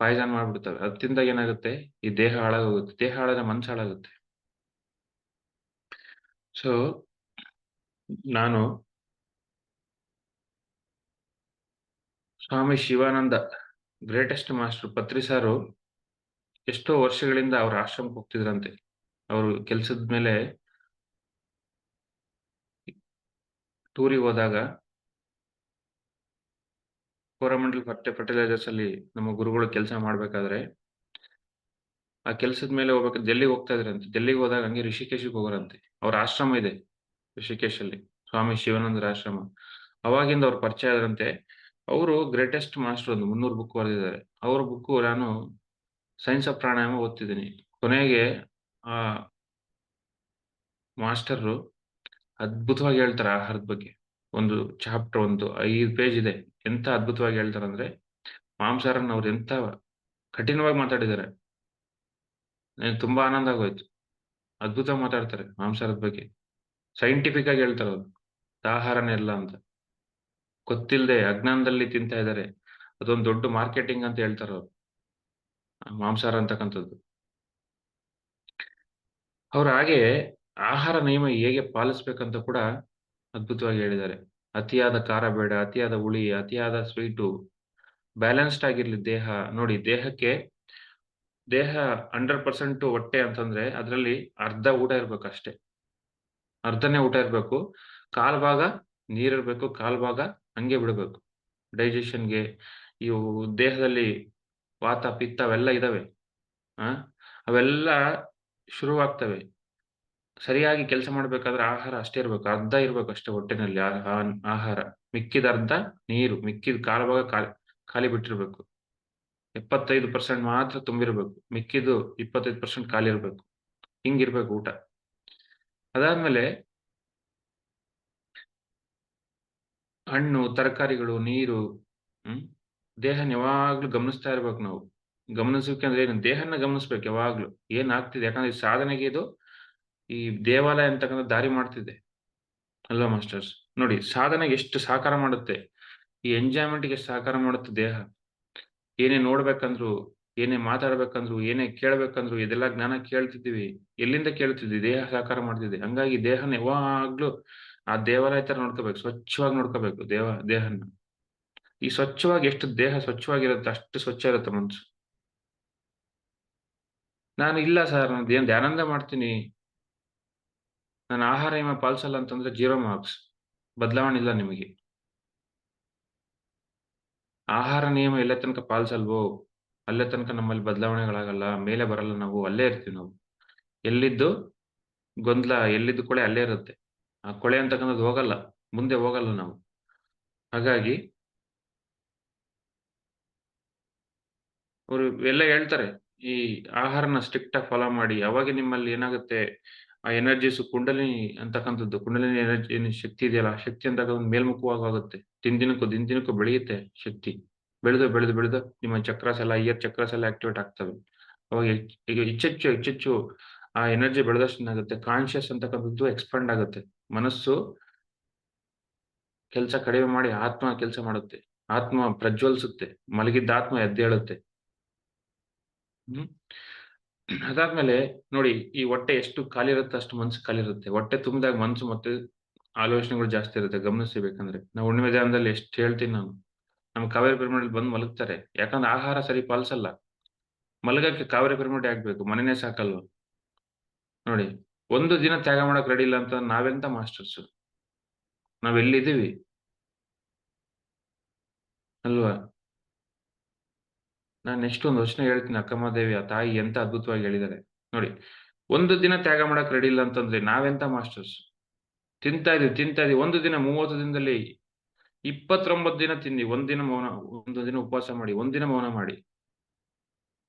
ಪಾಯ್ಸನ್ ಮಾಡ್ಬಿಡ್ತವೆ. ಅದು ತಿಂದಾಗ ಏನಾಗುತ್ತೆ, ಈ ದೇಹ ಹಾಳಾಗೋಗುತ್ತೆ. ದೇಹ ಹಾಳಾದ್ರೆ ಮನ್ಸು ಹಾಳಾಗುತ್ತೆ. ಸೊ ನಾನು ಸ್ವಾಮಿ ಶಿವಾನಂದ, ಗ್ರೇಟೆಸ್ಟ್ ಮಾಸ್ಟರ್ ಪತ್ರಿ ಸಾರು, ಎಷ್ಟೋ ವರ್ಷಗಳಿಂದ ಅವ್ರ ಆಶ್ರಮಕ್ಕೆ ಹೋಗ್ತಿದ್ರಂತೆ. ಅವರು ಕೆಲ್ಸದ ಮೇಲೆ ಟೂರಿಗೆ ಹೋದಾಗ ಕೋರಮಂಡಲ್ ಫರ್ಟಿಲೈಸರ್ಸ್ ಅಲ್ಲಿ ನಮ್ಮ ಗುರುಗಳು ಕೆಲಸ ಮಾಡ್ಬೇಕಾದ್ರೆ, ಆ ಕೆಲ್ಸದ ಮೇಲೆ ಹೋಗ್ಬೇಕು ಡೆಲ್ಲಿಗೆ ಹೋಗ್ತಾ ಇದ್ರಂತೆ. ಡೆಲ್ಲಿಗೆ ಹೋದಾಗ ಹಂಗೆ ಋಷಿಕೇಶಕ್ಕೆ ಹೋಗೋರಂತೆ. ಅವ್ರ ಆಶ್ರಮ ಇದೆ ಋಷಿಕೇಶಲ್ಲಿ, ಸ್ವಾಮಿ ಶಿವಾನಂದರ ಆಶ್ರಮ. ಅವಾಗಿಂದ ಅವ್ರು ಪರಿಚಯ ಆದ್ರಂತೆ. ಅವರು ಗ್ರೇಟೆಸ್ಟ್ ಮಾಸ್ಟರ್, ಒಂದು 300 ಬುಕ್ ಬರೆದಿದ್ದಾರೆ. ಅವ್ರ ಬುಕ್ಕು ನಾನು ಸೈನ್ಸ್ ಆಫ್ ಪ್ರಾಣಾಯಾಮ ಓದ್ತಿದ್ದೀನಿ. ಕೊನೆಗೆ ಆ ಮಾಸ್ಟರ್ ಅದ್ಭುತವಾಗಿ ಹೇಳ್ತಾರೆ ಆಹಾರದ ಬಗ್ಗೆ. ಒಂದು ಚಾಪ್ಟರ್, ಒಂದು 5 ಪೇಜ್ ಇದೆ. ಎಂತ ಅದ್ಭುತವಾಗಿ ಹೇಳ್ತಾರಂದ್ರೆ, ಮಾಂಸಾಹಾರನ್ನ ಅವ್ರು ಎಂತ ಕಠಿಣವಾಗಿ ಮಾತಾಡಿದ್ದಾರೆ. ನನಗೆ ತುಂಬಾ ಆನಂದ ಆಗೋಯ್ತು. ಅದ್ಭುತವಾಗಿ ಮಾತಾಡ್ತಾರೆ ಮಾಂಸಾಹಾರದ ಬಗ್ಗೆ. ಸೈಂಟಿಫಿಕ್ ಆಗಿ ಹೇಳ್ತಾರೆ ಅವ್ರು. ಆಹಾರನೇ ಎಲ್ಲ ಅಂತ. ಗೊತ್ತಿಲ್ಲದೆ ಅಜ್ಞಾನದಲ್ಲಿ ತಿಂತಾ ಇದ್ದಾರೆ. ಅದೊಂದು ದೊಡ್ಡ ಮಾರ್ಕೆಟಿಂಗ್ ಅಂತ ಹೇಳ್ತಾರೆ ಅವ್ರು. ಮಾಂಸಾಹಾರ ಅಂತಕ್ಕಂಥದ್ದು. ಅವ್ರು ಹಾಗೆ ಆಹಾರ ನಿಯಮ ಹೇಗೆ ಪಾಲಿಸ್ಬೇಕಂತ ಕೂಡ ಅದ್ಭುತವಾಗಿ ಹೇಳಿದ್ದಾರೆ. ಅತಿಯಾದ ಖಾರ ಬೇಡ, ಅತಿಯಾದ ಹುಳಿ, ಅತಿಯಾದ ಸ್ವೀಟು, ಬ್ಯಾಲೆನ್ಸ್ಡ್ ಆಗಿರ್ಲಿ ದೇಹ. ನೋಡಿ, ದೇಹ 100% ಹೊಟ್ಟೆ ಅಂತಂದ್ರೆ ಅದ್ರಲ್ಲಿ ಅರ್ಧ ಊಟ ಇರ್ಬೇಕು ಅಷ್ಟೇ. ಅರ್ಧನೇ ಊಟ ಇರ್ಬೇಕು. ಕಾಲ್ ಭಾಗ ನೀರಿರ್ಬೇಕು, ಕಾಲ್ ಭಾಗ ಹಂಗೆ ಬಿಡ್ಬೇಕು. ಡೈಜೆಷನ್‌ಗೆ ಇವು ದೇಹದಲ್ಲಿ ವಾತ, ಪಿತ್ತ ಅವೆಲ್ಲ ಇದಾವೆ. ಆ ಅವೆಲ್ಲ ಶುರುವಾಗ್ತವೆ. ಸರಿಯಾಗಿ ಕೆಲಸ ಮಾಡ್ಬೇಕಾದ್ರೆ ಆಹಾರ ಅಷ್ಟೇ ಇರ್ಬೇಕು. ಅರ್ಧ ಇರ್ಬೇಕು ಅಷ್ಟೇ ಹೊಟ್ಟೆನಲ್ಲಿ ಆಹಾರ. ಮಿಕ್ಕಿದ ಅರ್ಧ ನೀರು. ಮಿಕ್ಕಿದ ಕಾಲ್ ಭಾಗ ಖಾಲಿ ಬಿಟ್ಟಿರ್ಬೇಕು. 75% ಮಾತ್ರ ತುಂಬಿರ್ಬೇಕು. ಮಿಕ್ಕಿದ್ದು 25% ಖಾಲಿ ಇರ್ಬೇಕು. ಹಿಂಗಿರ್ಬೇಕು ಊಟ. ಅದಾದ್ಮೇಲೆ ಹಣ್ಣು, ತರಕಾರಿಗಳು, ನೀರು, ಹ್ಮ್ ದೇಹನ ಯಾವಾಗ್ಲೂ ಗಮನಿಸ್ತಾ ಇರ್ಬೇಕು ನಾವು. ಗಮನಿಸೋಕೆ ಅಂದ್ರೆ ಏನು? ದೇಹನ ಗಮನಿಸ್ಬೇಕು ಯಾವಾಗ್ಲೂ. ಏನಾಗ್ತಿದೆ? ಯಾಕಂದ್ರೆ ಈ ಸಾಧನೆಗೆ ಇದು ಈ ದೇವಾಲಯ ಅಂತಕ್ಕಂಥ ದಾರಿ ಮಾಡ್ತಿದೆ ಅಲ್ವಾ ಮಾಸ್ಟರ್ಸ್? ನೋಡಿ, ಸಾಧನೆಗೆ ಎಷ್ಟು ಸಹಕಾರ ಮಾಡುತ್ತೆ. ಈ ಎಂಜಾಯ್ಮೆಂಟ್‌ಗೆ ಎಷ್ಟು ಸಹಕಾರ ಮಾಡುತ್ತೆ ದೇಹ. ಏನೇ ನೋಡ್ಬೇಕಂದ್ರು, ಏನೇ ಮಾತಾಡ್ಬೇಕಂದ್ರು, ಏನೇ ಕೇಳ್ಬೇಕಂದ್ರು ಇದೆಲ್ಲ ಜ್ಞಾನ ಕೇಳ್ತಿದ್ದೀವಿ. ಎಲ್ಲಿಂದ ಕೇಳ್ತಿದ್ವಿ? ದೇಹ ಸಹಕಾರ ಮಾಡ್ತಿದೆ. ಹಂಗಾಗಿ ದೇಹನ ಯಾವಾಗ್ಲೂ ಆ ದೇವಾಲಯ ತರ ನೋಡ್ಕೋಬೇಕು. ಸ್ವಚ್ಛವಾಗಿ ನೋಡ್ಕೋಬೇಕು ದೇಹನ. ಈ ಸ್ವಚ್ಛವಾಗಿ ಎಷ್ಟು ದೇಹ ಸ್ವಚ್ಛವಾಗಿರುತ್ತೆ ಅಷ್ಟು ಸ್ವಚ್ಛ ಇರುತ್ತೆ ಮನ್ಸು. ನಾನು ಇಲ್ಲ ಸರ್, ನಾನು ಧ್ಯಾನಂದ ಮಾಡ್ತೀನಿ. ನಾನು ಆಹಾರ ನಿಯಮ ಪಾಲಿಸಲ್ಲ ಅಂತಂದ್ರೆ 0 ಮಾರ್ಕ್ಸ್. ಬದಲಾವಣೆ ಇಲ್ಲ ನಿಮಗೆ. ಆಹಾರ ನಿಯಮ ಎಲ್ಲೇ ತನಕ ಪಾಲಿಸಲ್ವೋ, ಅಲ್ಲೇ ತನಕ ನಮ್ಮಲ್ಲಿ ಬದಲಾವಣೆಗಳಾಗಲ್ಲ. ಮೇಲೆ ಬರಲ್ಲ ನಾವು. ಅಲ್ಲೇ ಇರ್ತೀವಿ ನಾವು. ಎಲ್ಲಿದ್ದು ಗೊಂದಲ, ಎಲ್ಲಿದ್ದು ಕೊಳೆ ಅಲ್ಲೇ ಇರುತ್ತೆ. ಆ ಕೊಳೆ ಅಂತಕ್ಕಂಥದ್ದು ಹೋಗಲ್ಲ. ಮುಂದೆ ಹೋಗಲ್ಲ ನಾವು. ಹಾಗಾಗಿ ಅವರು ಎಲ್ಲ ಹೇಳ್ತಾರೆ. ಈ ಆಹಾರನ ಸ್ಟ್ರಿಕ್ಟ್ ಆಗಿ ಫಾಲೋ ಮಾಡಿ. ಅವಾಗ ನಿಮ್ಮಲ್ಲಿ ಏನಾಗುತ್ತೆ, ಆ ಎನರ್ಜೀಸ್ ಕುಂಡಲಿನಿ ಅಂತಕ್ಕಂಥದ್ದು, ಕುಂಡಲಿನಿ ಎನರ್ಜಿ ಏನ್ ಶಕ್ತಿ ಇದೆಯಲ್ಲ, ಆ ಶಕ್ತಿ ಅಂತಕ್ಕಂಥದ್ದು ಮೇಲ್ಮುಖವಾಗಿ ಆಗುತ್ತೆ. ದಿನ ದಿನಕ್ಕೂ ಬೆಳೆಯುತ್ತೆ ಶಕ್ತಿ. ಬೆಳೆದು ನಿಮ್ಮ ಚಕ್ರಾಸ್ ಎಲ್ಲ, ಇಯರ್ ಚಕ್ರಾಸ್ ಎಲ್ಲ ಆಕ್ಟಿವೇಟ್ ಆಗ್ತವೆ. ಅವಾಗ ಈಗ ಹೆಚ್ಚೆಚ್ಚು ಆ ಎನರ್ಜಿ ಬೆಳೆದಷ್ಟು ಏನಾಗುತ್ತೆ, ಕಾನ್ಶಿಯಸ್ ಅಂತಕ್ಕಂಥದ್ದು ಎಕ್ಸ್ಪಾಂಡ್ ಆಗುತ್ತೆ. ಮನಸ್ಸು ಕೆಲಸ ಕಡಿಮೆ ಮಾಡಿ ಆತ್ಮ ಕೆಲಸ ಮಾಡುತ್ತೆ. ಆತ್ಮ ಪ್ರಜ್ವಲಿಸುತ್ತೆ. ಮಲಗಿದ್ದ ಆತ್ಮ ಎದ್ದೇಳುತ್ತೆ. ಹ್ಮ್. ಅದಾದ್ಮೇಲೆ ನೋಡಿ, ಈ ಹೊಟ್ಟೆ ಎಷ್ಟು ಖಾಲಿ ಇರುತ್ತೆ ಅಷ್ಟು ಮನ್ಸು ಖಾಲಿ ಇರುತ್ತೆ. ಹೊಟ್ಟೆ ತುಂಬಿದಾಗ ಮನ್ಸು ಮತ್ತೆ ಆಲೋಚನೆಗಳು ಜಾಸ್ತಿ ಇರುತ್ತೆ. ಗಮನಿಸಬೇಕಂದ್ರೆ ನಾವು ಹುಣ್ಣಿಮೆ ದಿನದಲ್ಲಿ ಎಷ್ಟು ಹೇಳ್ತೀನಿ ನಾನು. ನಮ್ಮ ಕಾವೇರಿ ಪಿರಮಿಡ್ ಬಂದು ಮಲಗ್ತಾರೆ. ಯಾಕಂದ್ರೆ ಆಹಾರ ಸರಿ ಪಾಲಿಸಲ್ಲ. ಮಲಗಕ್ಕೆ ಕಾವೇರಿ ಪಿರಮಿಡ್ ಆಗ್ಬೇಕು, ಮನೆನೇ ಸಾಕಲ್ವಾ? ನೋಡಿ, ಒಂದು ದಿನ ತ್ಯಾಗ ಮಾಡಕ್ ರೆಡಿ ಇಲ್ಲ ಅಂತ ನಾವೆಂತ ಮಾಸ್ಟರ್ಸ್? ನಾವೆಲ್ಲಿದ್ದೀವಿ ಅಲ್ವಾ? ನಾನು ನೆಕ್ಸ್ಟ್ ಒಂದು ವಚನ ಹೇಳ್ತೀನಿ. ಅಕ್ಕಮಹಾದೇವಿ ಆ ತಾಯಿ ಎಂತ ಅದ್ಭುತವಾಗಿ ಹೇಳಿದ್ದಾರೆ ನೋಡಿ. ಒಂದು ದಿನ ತ್ಯಾಗ ಮಾಡಕ್ ರೆಡಿ ಇಲ್ಲ ಅಂತಂದ್ರೆ ನಾವೆಂತ ಮಾಸ್ಟರ್ಸ್? ತಿಂತಾ ಇದೀವಿ. ಒಂದು ದಿನ 30 ದಿನದಲ್ಲಿ 29 ದಿನ ತಿಂದಿ. ಒಂದಿನ ಮೌನ, ಒಂದು ದಿನ ಉಪವಾಸ ಮಾಡಿ, ಒಂದಿನ ಮೌನ ಮಾಡಿ.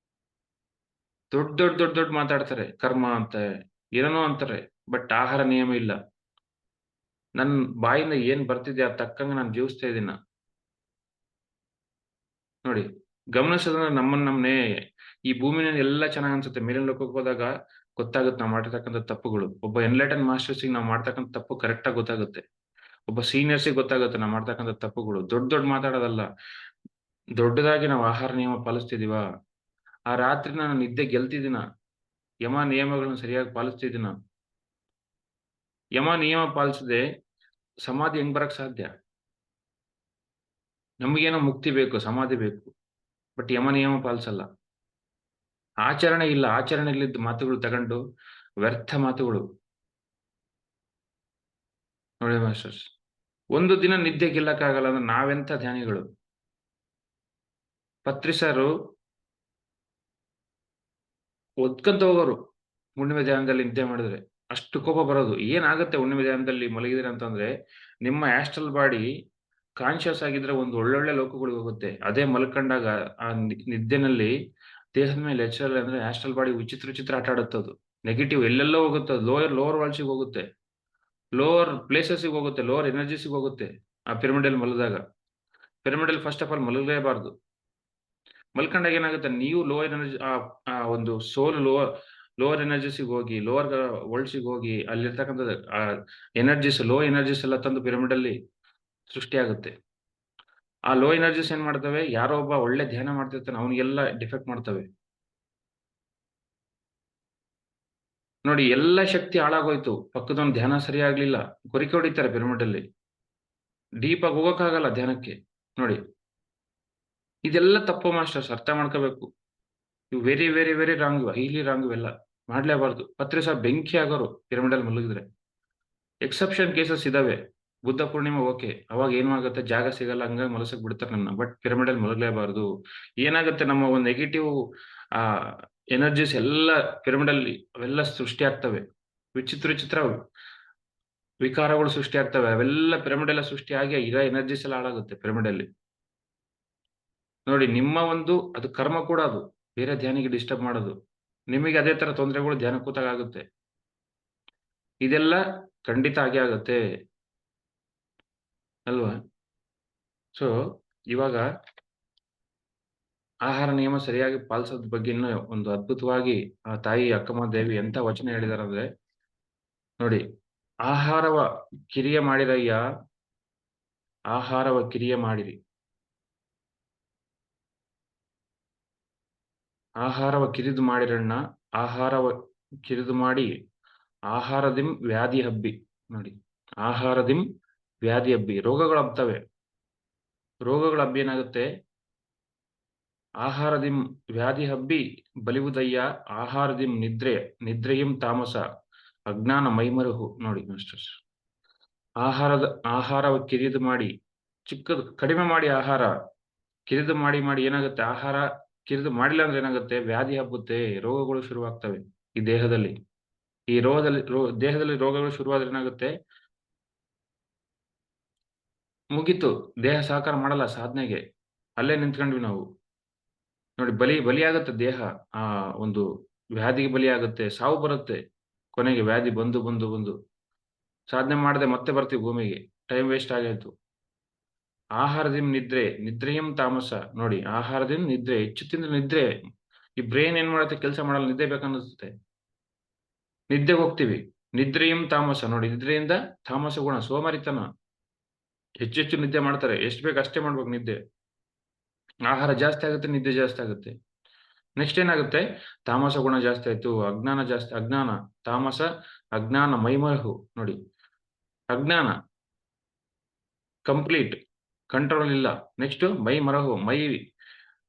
ದೊಡ್ಡ ಮಾತಾಡ್ತಾರೆ. ಕರ್ಮ ಅಂತೆ, ಏನೇನೋ ಅಂತಾರೆ. ಬಟ್ ಆಹಾರ ನಿಯಮ ಇಲ್ಲ. ನನ್ ಬಾಯಿಂದ ಏನ್ ಬರ್ತಿದೆ ಅದ್ ತಕ್ಕಂಗೆ ನಾನು ಜೀವಿಸ್ತಾ ಇದೀನಿ ನಾನು. ನೋಡಿ, ಗಮನಿಸೋದಂದ್ರೆ ನಮ್ಮನ್ನೇ ಈ ಭೂಮಿನಲ್ಲಿ ಎಲ್ಲ ಚೆನ್ನಾಗ್ ಅನ್ಸುತ್ತೆ. ಮೇಲಿನ ಲೋಕಕ್ಕೆ ಹೋದಾಗ ಗೊತ್ತಾಗುತ್ತೆ ನಾವು ಮಾಡಿರ್ತಕ್ಕಂಥ ತಪ್ಪುಗಳು. ಒಬ್ಬ ಎನ್ಲೈಟನ್ ಮಾಸ್ಟರ್ಸ್‌ಗೆ ನಾವು ಮಾಡ್ತಕ್ಕಂಥ ತಪ್ಪು ಕರೆಕ್ಟ್ ಆಗಿ ಗೊತ್ತಾಗುತ್ತೆ. ಒಬ್ಬ ಸೀನಿಯರ್ಸ್‌ಗೆ ಗೊತ್ತಾಗುತ್ತೆ ನಾವು ಮಾಡ್ತಕ್ಕಂಥ ತಪ್ಪುಗಳು. ದೊಡ್ಡ ಮಾತಾಡೋದಲ್ಲ. ದೊಡ್ಡದಾಗಿ ನಾವು ಆಹಾರ ನಿಯಮ ಪಾಲಿಸ್ತಿದೀವಾ? ಆ ರಾತ್ರಿ ನಾನು ನಿದ್ದೆ ಗೆಲ್ತಿದ್ದೀನ? ಯಮ ನಿಯಮಗಳನ್ನ ಸರಿಯಾಗಿ ಪಾಲಿಸ್ತಿದ್ದೀನ? ಯಮ ನಿಯಮ ಪಾಲಿಸದೆ ಸಮಾಧಿ ಹೆಂಗ್ ಬರಕ್ ಸಾಧ್ಯ? ನಮಗೇನೋ ಮುಕ್ತಿ ಬೇಕು, ಸಮಾಧಿ ಬೇಕು. ಬಟ್ ಯಮ ನಿಯಮ ಪಾಲಿಸಲ್ಲ. ಆಚರಣೆ ಇಲ್ಲ. ಆಚರಣೆಯಲ್ಲಿದ್ದ ಮಾತುಗಳು ತಗೊಂಡು ವ್ಯರ್ಥ ಮಾತುಗಳು. ನೋಡಿ ಮಾಸ್ಟರ್ಸ್, ಒಂದು ದಿನ ನಿದ್ದೆ ಗೆಲ್ಲಕ್ಕಾಗಲ್ಲ ಅಂದ್ರೆ ನಾವೆಂತ ಧ್ಯಾನಿಗಳು? ಪತ್ರಿ ಸಾರು ಒದ್ಕಂತ ಹೋಗೋರು ಹುಣ್ಣಿಮೆ ಧ್ಯಾನದಲ್ಲಿ ನಿದ್ದೆ ಮಾಡಿದ್ರೆ. ಅಷ್ಟು ಕೋಪ ಬರೋದು. ಏನಾಗುತ್ತೆ ಹುಣ್ಣಿಮೆ ಧ್ಯಾನದಲ್ಲಿ ಮಲಗಿದಿರ ಅಂತಂದ್ರೆ, ನಿಮ್ಮ ಆಸ್ಟ್ರಲ್ ಬಾಡಿ ಕಾನ್ಷಿಯಸ್ ಆಗಿದ್ರೆ ಒಂದು ಒಳ್ಳೊಳ್ಳೆ ಲೋಕಗಳಿಗೆ ಹೋಗುತ್ತೆ. ಅದೇ ಮಲ್ಕೊಂಡಾಗ ಆ ನಿದ್ದೆನಲ್ಲಿ ದೇಹದ ಮೇಲೆ ಎಚ್ಚರ ಅಂದ್ರೆ ಆಸ್ಟ್ರಲ್ ಬಾಡಿ ವಿಚಿತ್ರ ಆಟ ಆಡುತ್ತದು. ನೆಗೆಟಿವ್ ಎಲ್ಲೆಲ್ಲೋ ಹೋಗುತ್ತೆ ಅದು. ಲೋವರ್ ವರ್ಲ್ಡ್ಸ್‌ಗೆ ಹೋಗುತ್ತೆ. ಲೋವರ್ ಪ್ಲೇಸಸ್‌ಗೆ ಹೋಗುತ್ತೆ. ಲೋವರ್ ಎನರ್ಜೀಸ್‌ಗೆ ಹೋಗುತ್ತೆ. ಆ ಪಿರಮಿಡಲ್ಲಿ ಮಲಗಿದಾಗ. ಪಿರಮಿಡಲ್ ಫಸ್ಟ್ ಆಫ್ ಆಲ್ ಮಲಗಲೇಬಾರ್ದು. ಮಲ್ಕೊಂಡಾಗ ಏನಾಗುತ್ತೆ, ನೀವು ಲೋ ಎನರ್ಜಿ ಒಂದು ಸೋಲ್ ಲೋವರ್ ಎನರ್ಜಿಸಿಗೆ ಹೋಗಿ, ಲೋವರ್ ವರ್ಲ್ಡ್ಸಿಗೆ ಹೋಗಿ ಅಲ್ಲಿರ್ತಕ್ಕಂಥ ಎನರ್ಜೀಸ್, ಲೋ ಎನರ್ಜೀಸ್ ಎಲ್ಲ ತಂದು ಪಿರಮಿಡ್ ಅಲ್ಲಿ ಸೃಷ್ಟಿಯಾಗುತ್ತೆ. ಆ ಲೋ ಎನರ್ಜೀಸ್ ಏನ್ ಮಾಡ್ತವೆ, ಯಾರೋ ಒಬ್ಬ ಒಳ್ಳೆ ಧ್ಯಾನ ಮಾಡ್ತಿರ್ತಾನೆ ಅವನಿಗೆಲ್ಲ ಡಿಫೆಕ್ಟ್ ಮಾಡ್ತವೆ. ನೋಡಿ, ಎಲ್ಲ ಶಕ್ತಿ ಹಾಳಾಗೋಯ್ತು, ಪಕ್ಕದವನ್ ಧ್ಯಾನ ಸರಿಯಾಗ್ಲಿಲ್ಲ, ಕೊರಿಕೆ ಹೊಡಿತಾರೆ ಪಿರಮಿಡ್ ಅಲ್ಲಿ, ಡೀಪ್ ಆಗಿ ಹೋಗಕ್ಕಾಗಲ್ಲ ಧ್ಯಾನಕ್ಕೆ. ನೋಡಿ, ಇದೆಲ್ಲ ತಪ್ಪು ಮಾಸ್ಟರ್ಸ್, ಅರ್ಥ ಮಾಡ್ಕೋಬೇಕು. ಇವು very very very wrong, highly wrong, ಇವೆಲ್ಲ ಮಾಡ್ಲೇಬಾರ್ದು. ಪತ್ರಿ ಸಹ ಬೆಂಕಿ ಆಗೋರು ಪಿರಮಿಡ್ ಅಲ್ಲಿ ಮಲಗಿದ್ರೆ. ಎಕ್ಸೆಪ್ಷನ್ ಕೇಸಸ್ ಇದಾವೆ. ಬುದ್ಧ ಪೂರ್ಣಿಮೆ ಓಕೆ, ಅವಾಗ ಏನಾಗುತ್ತೆ, ಜಾಗ ಸಿಗಲ್ಲ, ಹಂಗಾಗಿ ಮಲಸಕ್ ಬಿಡ್ತಾರೆ ನನ್ನ. ಬಟ್ ಪಿರಮಿಡ್ ಅಲ್ಲಿ ಮಲಗಲೇಬಾರ್ದು. ಏನಾಗುತ್ತೆ, ನಮ್ಮ ಒಂದು ನೆಗೆಟಿವ್ ಆ ಎನರ್ಜೀಸ್ ಎಲ್ಲ ಪಿರಮಿಡ್ ಅಲ್ಲಿ ಅವೆಲ್ಲ ಸೃಷ್ಟಿ ಆಗ್ತವೆ. ವಿಚಿತ್ರ ವಿಚಿತ್ರ ವಿಕಾರಗಳು ಸೃಷ್ಟಿ ಆಗ್ತವೆ. ಅವೆಲ್ಲ ಪಿರಮಿಡ್ ಎಲ್ಲ ಸೃಷ್ಟಿಯಾಗಿ ಇರೋ ಎನರ್ಜೀಸ್ ಎಲ್ಲ ಹಾಳಾಗುತ್ತೆ ಪಿರಮಿಡ್ ಅಲ್ಲಿ. ನೋಡಿ, ನಿಮ್ಮ ಒಂದು ಅದು ಕರ್ಮ ಕೂಡ, ಅದು ಬೇರೆ ಧ್ಯಾನಿಗೆ ಡಿಸ್ಟರ್ಬ್ ಮಾಡೋದು. ನಿಮಗೆ ಅದೇ ತರ ತೊಂದರೆಗಳು ಧ್ಯಾನ ಕೂತಾಗ ಆಗುತ್ತೆ. ಇದೆಲ್ಲ ಖಂಡಿತ ಆಗೇ ಆಗುತ್ತೆ ಅಲ್ವಾ? ಸೊ ಇವಾಗ ಆಹಾರ ನಿಯಮ ಸರಿಯಾಗಿ ಪಾಲಿಸೋದ್ ಬಗ್ಗೆ ಇನ್ನೂ ಒಂದು ಅದ್ಭುತವಾಗಿ ಆ ತಾಯಿ ಅಕ್ಕಮ್ಮ ದೇವಿ ಎಂತ ವಚನ ಹೇಳಿದಾರಂದ್ರೆ, ನೋಡಿ, ಆಹಾರವ ಕಿರಿಯ ಮಾಡಿರಯ್ಯ, ಆಹಾರವ ಕಿರಿಯ ಮಾಡಿರಿ, ಆಹಾರವ ಕಿರಿದು ಮಾಡಿರಣ್ಣ, ಆಹಾರವ ಕಿರಿದು ಮಾಡಿ, ಆಹಾರದಿಂ ವ್ಯಾಧಿ ಹಬ್ಬಿ. ನೋಡಿ, ಆಹಾರದಿಂ ವ್ಯಾಧಿ ಹಬ್ಬಿ, ರೋಗಗಳು ಹಬ್ತವೆ. ರೋಗಗಳ ಹಬ್ಬಿ ಏನಾಗುತ್ತೆ, ಆಹಾರದಿಂ ವ್ಯಾಧಿ ಹಬ್ಬಿ ಬಲಿವುದಯ್ಯ, ಆಹಾರದಿಂ ನಿದ್ರೆಯಂ ತಾಮಸ, ಅಜ್ಞಾನ ಮೈಮರುಹು. ನೋಡಿ ಮಾಸ್ಟರ್ಸ್, ಆಹಾರವ ಕಿರಿದು ಮಾಡಿ, ಚಿಕ್ಕದು ಕಡಿಮೆ ಮಾಡಿ, ಆಹಾರ ಕಿರಿದು ಮಾಡಿ ಮಾಡಿ ಏನಾಗುತ್ತೆ, ಆಹಾರ ಕಿರಿದು ಮಾಡಿಲ್ಲ ಅಂದ್ರೆ ಏನಾಗುತ್ತೆ, ವ್ಯಾಧಿ ಹಬ್ಬುತ್ತೆ, ರೋಗಗಳು ಶುರುವಾಗ್ತವೆ ಈ ದೇಹದಲ್ಲಿ. ಈ ದೇಹದಲ್ಲಿ ರೋಗಗಳು ಶುರುವಾದ್ರೆ ಏನಾಗುತ್ತೆ, ಮುಗೀತು, ದೇಹ ಸಹಕಾರ ಮಾಡಲ್ಲ ಸಾಧನೆಗೆ, ಅಲ್ಲೇ ನಿಂತ್ಕೊಂಡ್ವಿ ನಾವು. ನೋಡಿ, ಬಲಿಯಾಗುತ್ತೆ ದೇಹ, ಆ ಒಂದು ವ್ಯಾಧಿಗೆ ಬಲಿಯಾಗುತ್ತೆ, ಸಾವು ಬರುತ್ತೆ ಕೊನೆಗೆ. ವ್ಯಾಧಿ ಬಂದು ಬಂದು ಬಂದು ಸಾಧನೆ ಮಾಡದೆ ಮತ್ತೆ ಬರ್ತೀವಿ ಭೂಮಿಗೆ, ಟೈಮ್ ವೇಸ್ಟ್ ಆಗಾಯ್ತು. ಆಹಾರದಿಂದ ನಿದ್ರೆಯಂ ತಾಮಸ. ನೋಡಿ, ಆಹಾರದಿಂದ ನಿದ್ರೆ, ಹೆಚ್ಚು ತಿಂದ್ರೆ ನಿದ್ರೆ. ಈ ಬ್ರೈನ್ ಏನ್ ಮಾಡುತ್ತೆ, ಕೆಲಸ ಮಾಡಲ್ಲ, ನಿದ್ದೆ ಬೇಕನ್ನಿಸುತ್ತೆ, ನಿದ್ದೆಗೆ ಹೋಗ್ತೀವಿ. ನಿದ್ರೆಯಂ ತಾಮಸ. ನೋಡಿ, ನಿದ್ರೆಯಿಂದ ತಾಮಸ ಗುಣ, ಸೋಮಾರಿತನ. ಹೆಚ್ಚೆಚ್ಚು ನಿದ್ದೆ ಮಾಡ್ತಾರೆ, ಎಷ್ಟು ಬೇಕು ಅಷ್ಟೇ ಮಾಡ್ಬೇಕು ನಿದ್ದೆ. ಆಹಾರ ಜಾಸ್ತಿ ಆಗುತ್ತೆ, ನಿದ್ದೆ ಜಾಸ್ತಿ ಆಗುತ್ತೆ. ನೆಕ್ಸ್ಟ್ ಏನಾಗುತ್ತೆ, ತಾಮಸ ಗುಣ ಜಾಸ್ತಿ ಆಯ್ತು, ಅಜ್ಞಾನ, ತಾಮಸ, ಅಜ್ಞಾನ ಮೈಮರಹು. ನೋಡಿ, ಅಜ್ಞಾನ ಕಂಪ್ಲೀಟ್ ಕಂಟ್ರೋಲ್ ಇಲ್ಲ. ನೆಕ್ಸ್ಟ್ ಮೈ ಮರಹು,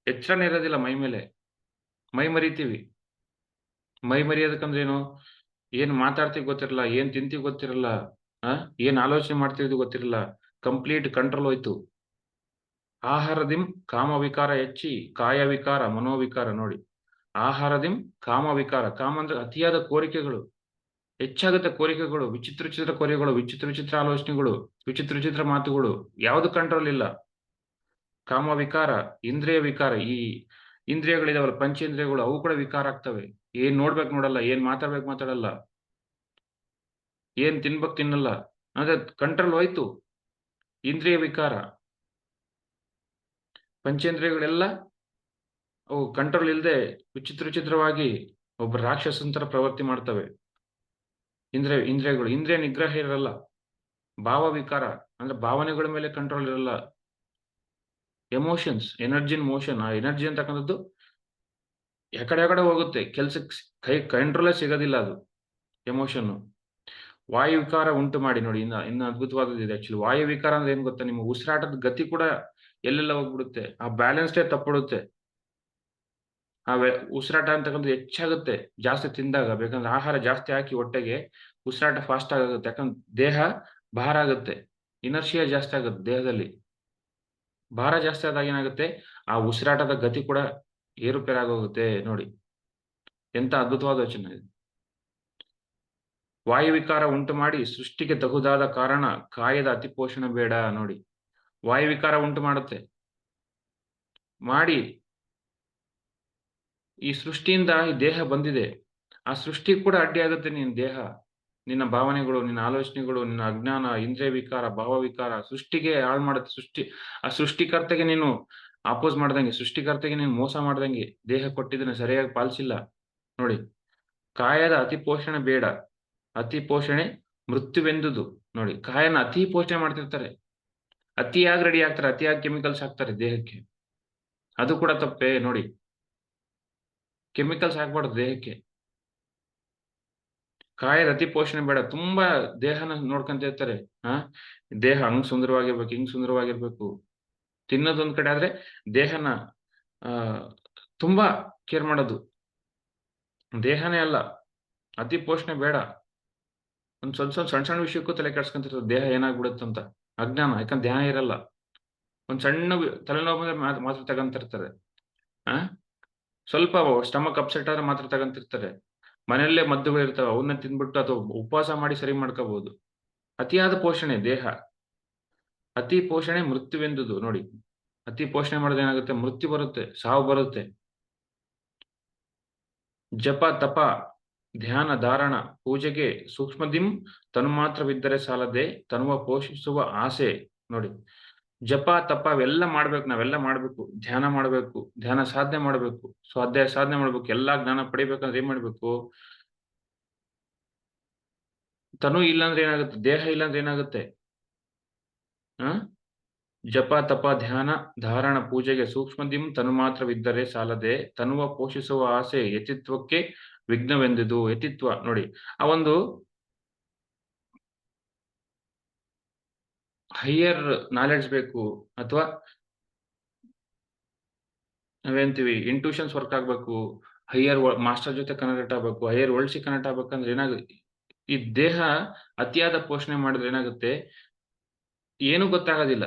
ಎಚ್ಚರನೇ ಇರೋದಿಲ್ಲ ಮೈ ಮೇಲೆ, ಮೈ ಮರಿತೀವಿ. ಮೈ ಮರಿಯೋದಕ್ಕಂದ್ರೆ ಏನು, ಏನ್ ಮಾತಾಡ್ತೀವಿ ಗೊತ್ತಿರಲ್ಲ, ಏನ್ ತಿಂತೀವಿ ಗೊತ್ತಿರಲ್ಲ, ಏನ್ ಆಲೋಚನೆ ಮಾಡ್ತಿರೋದು ಗೊತ್ತಿರಲ್ಲ, ಕಂಪ್ಲೀಟ್ ಕಂಟ್ರೋಲ್ ಹೋಯ್ತು. ಆಹಾರದಿಂ ಕಾಮ ವಿಕಾರ ಹೆಚ್ಚಿ, ಕಾಯ ವಿಕಾರ ಮನೋವಿಕಾರ. ನೋಡಿ, ಆಹಾರದಿಂ ಕಾಮ ವಿಕಾರ, ಕಾಮ ಅಂದ್ರೆ ಅತಿಯಾದ ಕೋರಿಕೆಗಳು ಹೆಚ್ಚಾಗುತ್ತೆ, ಕೋರಿಕೆಗಳು, ವಿಚಿತ್ರ ವಿಚಿತ್ರ ಕೋರಿಕೆಗಳು, ವಿಚಿತ್ರ ವಿಚಿತ್ರ ಆಲೋಚನೆಗಳು, ವಿಚಿತ್ರ ವಿಚಿತ್ರ ಮಾತುಗಳು, ಯಾವ್ದು ಕಂಟ್ರೋಲ್ ಇಲ್ಲ. ಕಾಮ ವಿಕಾರ, ಇಂದ್ರಿಯ ವಿಕಾರ, ಈ ಇಂದ್ರಿಯಗಳಿದಾವಲ್ಲ ಪಂಚೇಂದ್ರಿಯಗಳು, ಅವು ಕೂಡ ವಿಕಾರ ಆಗ್ತವೆ. ಏನ್ ನೋಡ್ಬೇಕು ನೋಡಲ್ಲ, ಏನ್ ಮಾತಾಡ್ಬೇಕು ಮಾತಾಡಲ್ಲ, ಏನ್ ತಿನ್ಬೇಕು ತಿನ್ನಲ್ಲ, ಅಂದ್ರೆ ಕಂಟ್ರೋಲ್ ಹೋಯ್ತು. ಇಂದ್ರಿಯ ವಿಕಾರ, ಪಂಚೇಂದ್ರಿಯಗಳೆಲ್ಲ ಅವು ಕಂಟ್ರೋಲ್ ಇಲ್ಲದೆ ವಿಚಿತ್ರ ವಿಚಿತ್ರವಾಗಿ ಒಬ್ಬ ರಾಕ್ಷಸಂತರ ಪ್ರವೃತ್ತಿ ಮಾಡ್ತವೆ. ಇಂದ್ರಿಯಗಳು, ಇಂದ್ರಿಯ ನಿಗ್ರಹ ಇರಲ್ಲ. ಭಾವ ವಿಕಾರ ಅಂದ್ರೆ ಭಾವನೆಗಳ ಮೇಲೆ ಕಂಟ್ರೋಲ್ ಇರಲ್ಲ. ಎಮೋಷನ್ಸ್, ಎನರ್ಜಿ ಇನ್ ಮೋಷನ್, ಆ ಎನರ್ಜಿ ಅಂತಕ್ಕಂಥದ್ದು ಎಕಡೆ ಹೋಗುತ್ತೆ, ಕೆಲ್ಸಕ್ಕೆ ಕಂಟ್ರೋಲೇ ಸಿಗೋದಿಲ್ಲ ಅದು ಎಮೋಷನ್. ವಾಯು ವಿಕಾರ ಉಂಟು ಮಾಡಿ. ನೋಡಿ, ಇನ್ನ ಅದ್ಭುತವಾದದ್ದು ಇದೆ ಆಕ್ಚುಲಿ. ವಾಯು ವಿಕಾರ ಅಂದ್ರೆ ಏನ್ ಗೊತ್ತಾ, ನಿಮ್ಮ ಉಸಿರಾಟದ ಗತಿ ಕೂಡ ಎಲ್ಲೆಲ್ಲ ಹೋಗ್ಬಿಡುತ್ತೆ, ಆ ಬ್ಯಾಲೆನ್ಸ್ಡೇ ತಪ್ಪಿಡುತ್ತೆ. ಆ ಉಸಿರಾಟ ಅಂತಕ್ಕಂಥದ್ದು ಹೆಚ್ಚಾಗುತ್ತೆ ಜಾಸ್ತಿ ತಿಂದಾಗ, ಬೇಕಂದ್ರೆ ಆಹಾರ ಜಾಸ್ತಿ ಹಾಕಿ ಹೊಟ್ಟೆಗೆ ಉಸಿರಾಟ ಫಾಸ್ಟ್ ಆಗುತ್ತೆ. ಯಾಕಂದ್ರೆ ದೇಹ ಭಾರ ಆಗುತ್ತೆ, ಇನರ್ಷಿಯಾ ಜಾಸ್ತಿ ಆಗುತ್ತೆ ದೇಹದಲ್ಲಿ. ಭಾರ ಜಾಸ್ತಿ ಆದಾಗ ಏನಾಗುತ್ತೆ, ಆ ಉಸಿರಾಟದ ಗತಿ ಕೂಡ ಏರುಪೇರಾಗೋಗುತ್ತೆ. ನೋಡಿ, ಎಂತ ಅದ್ಭುತವಾದ ಯೋಚನೆ ಇದು. ವಾಯುವಿಕಾರ ಉಂಟು ಮಾಡಿ ಸೃಷ್ಟಿಗೆ ತಗುದಾದ ಕಾರಣ, ಕಾಯದ ಅತಿಪೋಷಣ ಬೇಡ. ನೋಡಿ, ವಾಯುವಿಕಾರ ಉಂಟು ಮಾಡುತ್ತೆ ಮಾಡಿ, ಈ ಸೃಷ್ಟಿಯಿಂದ ಈ ದೇಹ ಬಂದಿದೆ, ಆ ಸೃಷ್ಟಿ ಕೂಡ ಅಡ್ಡಿ ಆಗುತ್ತೆ ನಿನ್ ದೇಹ. ನಿನ್ನ ಭಾವನೆಗಳು, ನಿನ್ನ ಆಲೋಚನೆಗಳು, ನಿನ್ನ ಅಜ್ಞಾನ, ಇಂದ್ರಿಯ ವಿಕಾರ, ಭಾವವಿಕಾರ ಸೃಷ್ಟಿಗೆ ಹಾಳು ಮಾಡುತ್ತೆ. ಆ ಸೃಷ್ಟಿಕರ್ತೆಗೆ ನೀನು ಅಪೋಸ್ ಮಾಡ್ದಂಗೆ, ಸೃಷ್ಟಿಕರ್ತೆಗೆ ನೀನು ಮೋಸ ಮಾಡ್ದಂಗೆ. ದೇಹ ಕೊಟ್ಟಿದ್ದನ್ನ ಸರಿಯಾಗಿ ಪಾಲಿಸಿಲ್ಲ. ನೋಡಿ, ಕಾಯದ ಅತಿ ಪೋಷಣೆ ಬೇಡ, ಅತಿ ಪೋಷಣೆ ಮೃತ್ಯುವೆಂದುದು. ನೋಡಿ, ಕಾಯನ ಅತಿ ಪೋಷಣೆ ಮಾಡ್ತಿರ್ತಾರೆ, ಅತಿಯಾಗಿ ರೆಡಿ ಆಗ್ತಾರೆ, ಅತಿಯಾಗಿ ಕೆಮಿಕಲ್ಸ್ ಹಾಕ್ತಾರೆ ದೇಹಕ್ಕೆ. ಅದು ಕೂಡ ತಪ್ಪೇ. ನೋಡಿ, ಕೆಮಿಕಲ್ಸ್ ಹಾಕ್ಬಾರ್ದು ದೇಹಕ್ಕೆ. ಕಾಯದ ಅತಿ ಪೋಷಣೆ ಬೇಡ. ತುಂಬಾ ದೇಹನ ನೋಡ್ಕೊಂತ ಇರ್ತಾರೆ. ದೇಹ ಹಂಗ್ ಸುಂದರವಾಗಿರ್ಬೇಕು, ಹಿಂಗ್ ಸುಂದರವಾಗಿರ್ಬೇಕು. ತಿನ್ನೋದೊಂದ್ ಕಡೆ ಆದ್ರೆ ದೇಹನ ಆ ತುಂಬಾ ಕೇರ್ ಮಾಡೋದು ದೇಹನೇ ಅಲ್ಲ. ಅತಿ ಪೋಷಣೆ ಬೇಡ. ಒಂದ್ ಸಣ್ಣ ವಿಷಯಕ್ಕೂ ತಲೆ ಕೆಡ್ಸ್ಕೊಂತಿರ್ತದೆ, ದೇಹ ಏನಾಗ್ಬಿಡುತ್ತಂತ. ಅಜ್ಞಾನ, ಯಾಕಂದ್ರೆ ಧ್ಯಾನ ಇರಲ್ಲ. ಒಂದ್ ಸಣ್ಣ ತಲೆನೋವು ಬಂದ್ರೆ ಮಾತ್ರ ತಗೊಂತಿರ್ತಾರೆ. ಸ್ವಲ್ಪ ಸ್ಟಮಕ್ ಅಪ್ಸೆಟ್ ಆದ್ರೆ ಮಾತ್ರ ತಗೊಂತಿರ್ತಾರೆ. ಮನೆಯಲ್ಲೇ ಮದ್ದುಗಳು ಇರ್ತಾವೆ, ಅವನ್ನ ತಿಂದ್ಬಿಟ್ಟು ಅಥವಾ ಉಪವಾಸ ಮಾಡಿ ಸರಿ ಮಾಡ್ಕೋಬಹುದು. ಅತಿಯಾದ ಪೋಷಣೆ ದೇಹ. ಅತಿ ಪೋಷಣೆ ಮೃತ್ಯುವೆಂದುದು. ನೋಡಿ, ಅತಿ ಪೋಷಣೆ ಮಾಡೋದು ಏನಾಗುತ್ತೆ, ಮೃತ್ಯು ಬರುತ್ತೆ, ಸಾವು ಬರುತ್ತೆ. ಜಪ ತಪ ಧ್ಯಾನ ಧಾರಣ ಪೂಜೆಗೆ ಸೂಕ್ಷ್ಮದಿಂ ತನು ಮಾತ್ರವಿದ್ದರೆ ಸಾಲದೆ ತನುವ ಪೋಷಿಸುವ ಆಸೆ. ನೋಡಿ, ಜಪ ತಪ ಅವೆಲ್ಲ ಮಾಡ್ಬೇಕು, ನಾವೆಲ್ಲ ಮಾಡ್ಬೇಕು. ಧ್ಯಾನ ಮಾಡ್ಬೇಕು, ಧ್ಯಾನ ಸಾಧನೆ ಮಾಡ್ಬೇಕು, ಸ್ವಾಧ್ಯಾಯ ಸಾಧನೆ ಮಾಡ್ಬೇಕು. ಎಲ್ಲಾ ಜ್ಞಾನ ಪಡಿಬೇಕಂದ್ರೆ ಏನ್ ಮಾಡ್ಬೇಕು? ತನು ಇಲ್ಲಾಂದ್ರೆ ಏನಾಗುತ್ತೆ, ದೇಹ ಇಲ್ಲಾಂದ್ರೆ ಏನಾಗುತ್ತೆ? ಜಪ ತಪ ಧ್ಯಾನ ಧಾರಣ ಪೂಜೆಗೆ ಸೂಕ್ಷ್ಮದಿಂ ತನು ಮಾತ್ರವಿದ್ದರೆ ಸಾಲದೆ ತನುವ ಪೋಷಿಸುವ ಆಸೆ ಯತಿತ್ವಕ್ಕೆ ವಿಘ್ನವೆಂದುದು. ಯತಿತ್ವ ನೋಡಿ, ಆ ಒಂದು ಹೈಯರ್ ನಾಲೆಡ್ಜ್ ಬೇಕು, ಅಥವಾ ನಾವೇಂತೀವಿ ಇಂಟ್ಯೂಷನ್ಸ್ ವರ್ಕ್ ಆಗ್ಬೇಕು, ಹೈಯರ್ ಮಾಸ್ಟರ್ ಜೊತೆ ಕನೆಕ್ಟ್ ಆಗ್ಬೇಕು, ಹೈಯರ್ ವರ್ಲ್ಡ್ಸ್ ಕನೆಕ್ಟ್ ಆಗ್ಬೇಕಂದ್ರೆ ಏನಾಗುತ್ತೆ, ಈ ದೇಹ ಅತಿಯಾದ ಪೋಷಣೆ ಮಾಡಿದ್ರೆ ಏನಾಗುತ್ತೆ, ಏನು ಗೊತ್ತಾಗೋದಿಲ್ಲ.